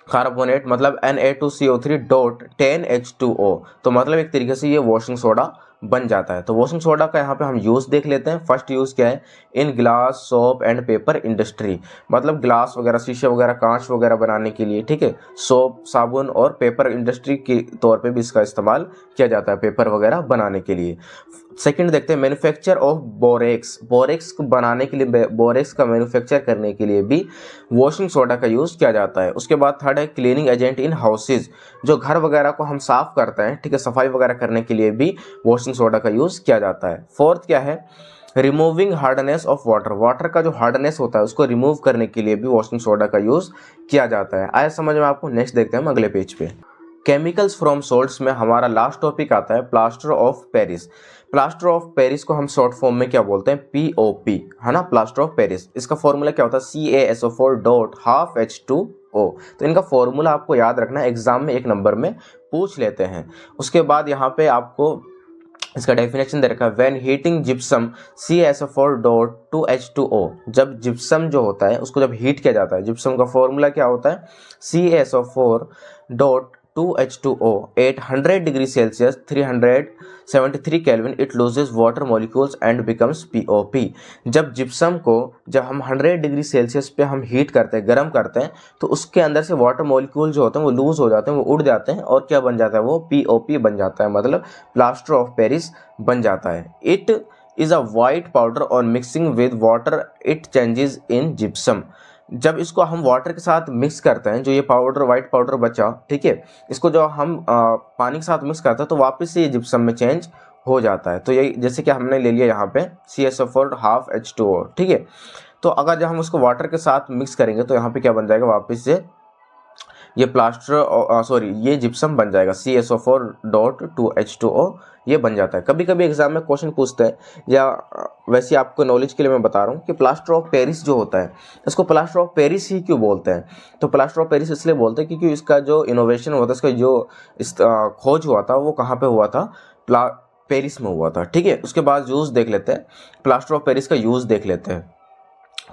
कार्बोनेट मतलब Na2CO3 डॉट 10H2O। तो मतलब एक तरीके से ये वॉशिंग सोडा बन जाता है। तो वॉशिंग सोडा का यहाँ पे हम यूज़ देख लेते हैं। फर्स्ट यूज़ क्या है, in glass soap and paper industry, मतलब ग्लास वगैरह, शीशे वगैरह, कांच वगैरह बनाने के लिए। ठीक है, सोप, साबुन और पेपर इंडस्ट्री के तौर पे भी इसका इस्तेमाल किया जाता है, पेपर वगैरह बनाने के लिए। सेकंड देखते हैं मैन्युफैक्चर ऑफ बोरेक्स, बोरेक्स को बनाने के लिए, बोरेक्स का मैन्युफैक्चर करने के लिए भी वॉशिंग सोडा का यूज़ किया जाता है। उसके बाद थर्ड है क्लीनिंग एजेंट इन हाउसेज, जो घर वगैरह को हम साफ करते हैं, ठीक है, सफाई वगैरह करने के लिए भी वॉशिंग सोडा का यूज़ किया जाता है। फोर्थ क्या है, removing hardness of water, water का जो हार्डनेस होता है उसको रिमूव करने के लिए भी वॉशिंग सोडा का यूज़ किया जाता है। आया समझ में आपको? नेक्स्ट देखते हैं हम अगले पेज पे। केमिकल्स फ्रॉम सॉल्ट्स में हमारा लास्ट टॉपिक आता है plaster of Paris. Plaster of Paris को हम शॉर्ट फॉर्म में क्या बोलते हैं, POP, है ना, प्लास्टर ऑफ पेरिस। इसका फॉर्मूला क्या होता है, CaSO4 डॉट हाफ H2O। तो इनका फॉर्मूला आपको याद रखना है, एग्जाम में एक नंबर में पूछ लेते हैं। उसके बाद यहाँ पे आपको इसका डेफिनेशन दे रखा है, when heating gypsum CaSO4 dot 2H2O। जब जिप्सम जो होता है उसको जब हीट किया जाता है, जिप्सम का फॉर्मूला क्या होता है, CaSO4 dot 2H2O at 100 degree Celsius 373 kelvin it loses water molecules and becomes POP। जब जिप्सम को जब हम 100 डिग्री सेल्सियस पे हम हीट करते हैं, गर्म करते हैं, तो उसके अंदर से वाटर मॉलिक्यूल जो होते हैं वो लूज हो जाते हैं, वो उड़ जाते हैं, और क्या बन जाता है, वो POP बन जाता है, मतलब प्लास्टर ऑफ पेरिस बन जाता है। It is a white powder और mixing with water it changes in gypsum. जब इसको हम वाटर के साथ मिक्स करते हैं, जो ये पाउडर, वाइट पाउडर बचा, ठीक है, इसको जो हम पानी के साथ मिक्स करते हैं तो वापस से ये जिप्सम में चेंज हो जाता है। तो ये जैसे कि हमने ले लिया यहाँ पे CaSO4 हाफ H2O, ठीक है। तो अगर जब हम उसको वाटर के साथ मिक्स करेंगे तो यहाँ पे क्या बन जाएगा, वापस से ये प्लास्टर ये जिप्सम बन जाएगा, CaSO4 डॉट 2H2O ये बन जाता है। कभी कभी एग्जाम में क्वेश्चन पूछते हैं, या वैसे आपको नॉलेज के लिए मैं बता रहा हूँ कि प्लास्टर ऑफ पेरिस जो होता है, इसको प्लास्टर ऑफ पेरिस ही क्यों बोलते हैं। तो प्लास्टर ऑफ पेरिस इसलिए बोलते हैं क्योंकि इसका जो इनोवेशन हुआ था, इसका जो खोज हुआ था, वो कहाँ पे हुआ था, पेरिस में हुआ था। ठीक है, उसके बाद यूज़ देख लेते हैं, प्लास्टर ऑफ पेरिस का यूज़ देख लेते हैं।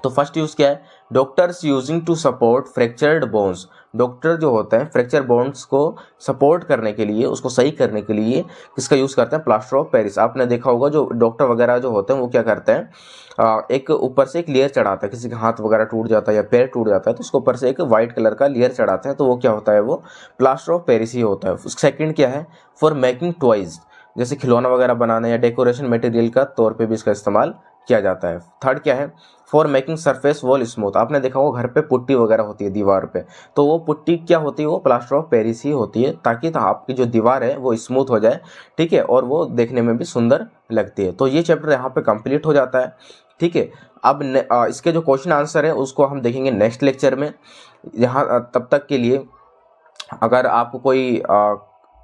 तो फर्स्ट यूज़ क्या है, doctors using to support fractured bones. Doctor जो होते हैं फ्रैक्चर बोन्स को सपोर्ट करने के लिए, उसको सही करने के लिए किसका यूज़ करते हैं, प्लास्टर ऑफ पेरिस। आपने देखा होगा जो डॉक्टर वगैरह जो होते हैं वो क्या करते हैं, एक ऊपर से एक लेयर चढ़ाता है, किसी का हाथ वगैरह टूट जाता है या पैर टूट जाता है तो उसके ऊपर से एक वाइट कलर का लेयर चढ़ाते हैं, तो वो क्या होता है, वो प्लास्टर ऑफ पेरिस ही होता है। सेकेंड क्या है, फॉर मेकिंग टॉयज, जैसे खिलौना वगैरह बनाने या डेकोरेशन मटेरियल का तौर पे भी इसका इस्तेमाल किया जाता है। थर्ड क्या है, for making surface wall smooth. आपने देखा होगा घर पे पुट्टी वगैरह होती है दीवार पे, तो वो पुट्टी क्या होती है, वो प्लास्टर ऑफ पेरिस ही होती है, ताकि तो आपकी जो दीवार है वो स्मूथ हो जाए, ठीक है, और वो देखने में भी सुंदर लगती है। तो ये चैप्टर यहाँ पे कंप्लीट हो जाता है। ठीक है, अब इसके जो क्वेश्चन आंसर है उसको हम देखेंगे नेक्स्ट लेक्चर में। यहाँ तब तक के लिए अगर आपको कोई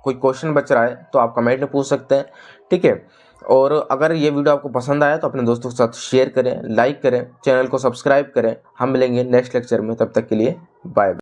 कोई क्वेश्चन बच रहा है तो आप कमेंट में पूछ सकते हैं, ठीक है। और अगर ये वीडियो आपको पसंद आया तो अपने दोस्तों के साथ शेयर करें, लाइक करें, चैनल को सब्सक्राइब करें। हम मिलेंगे नेक्स्ट लेक्चर में, तब तक के लिए बाय।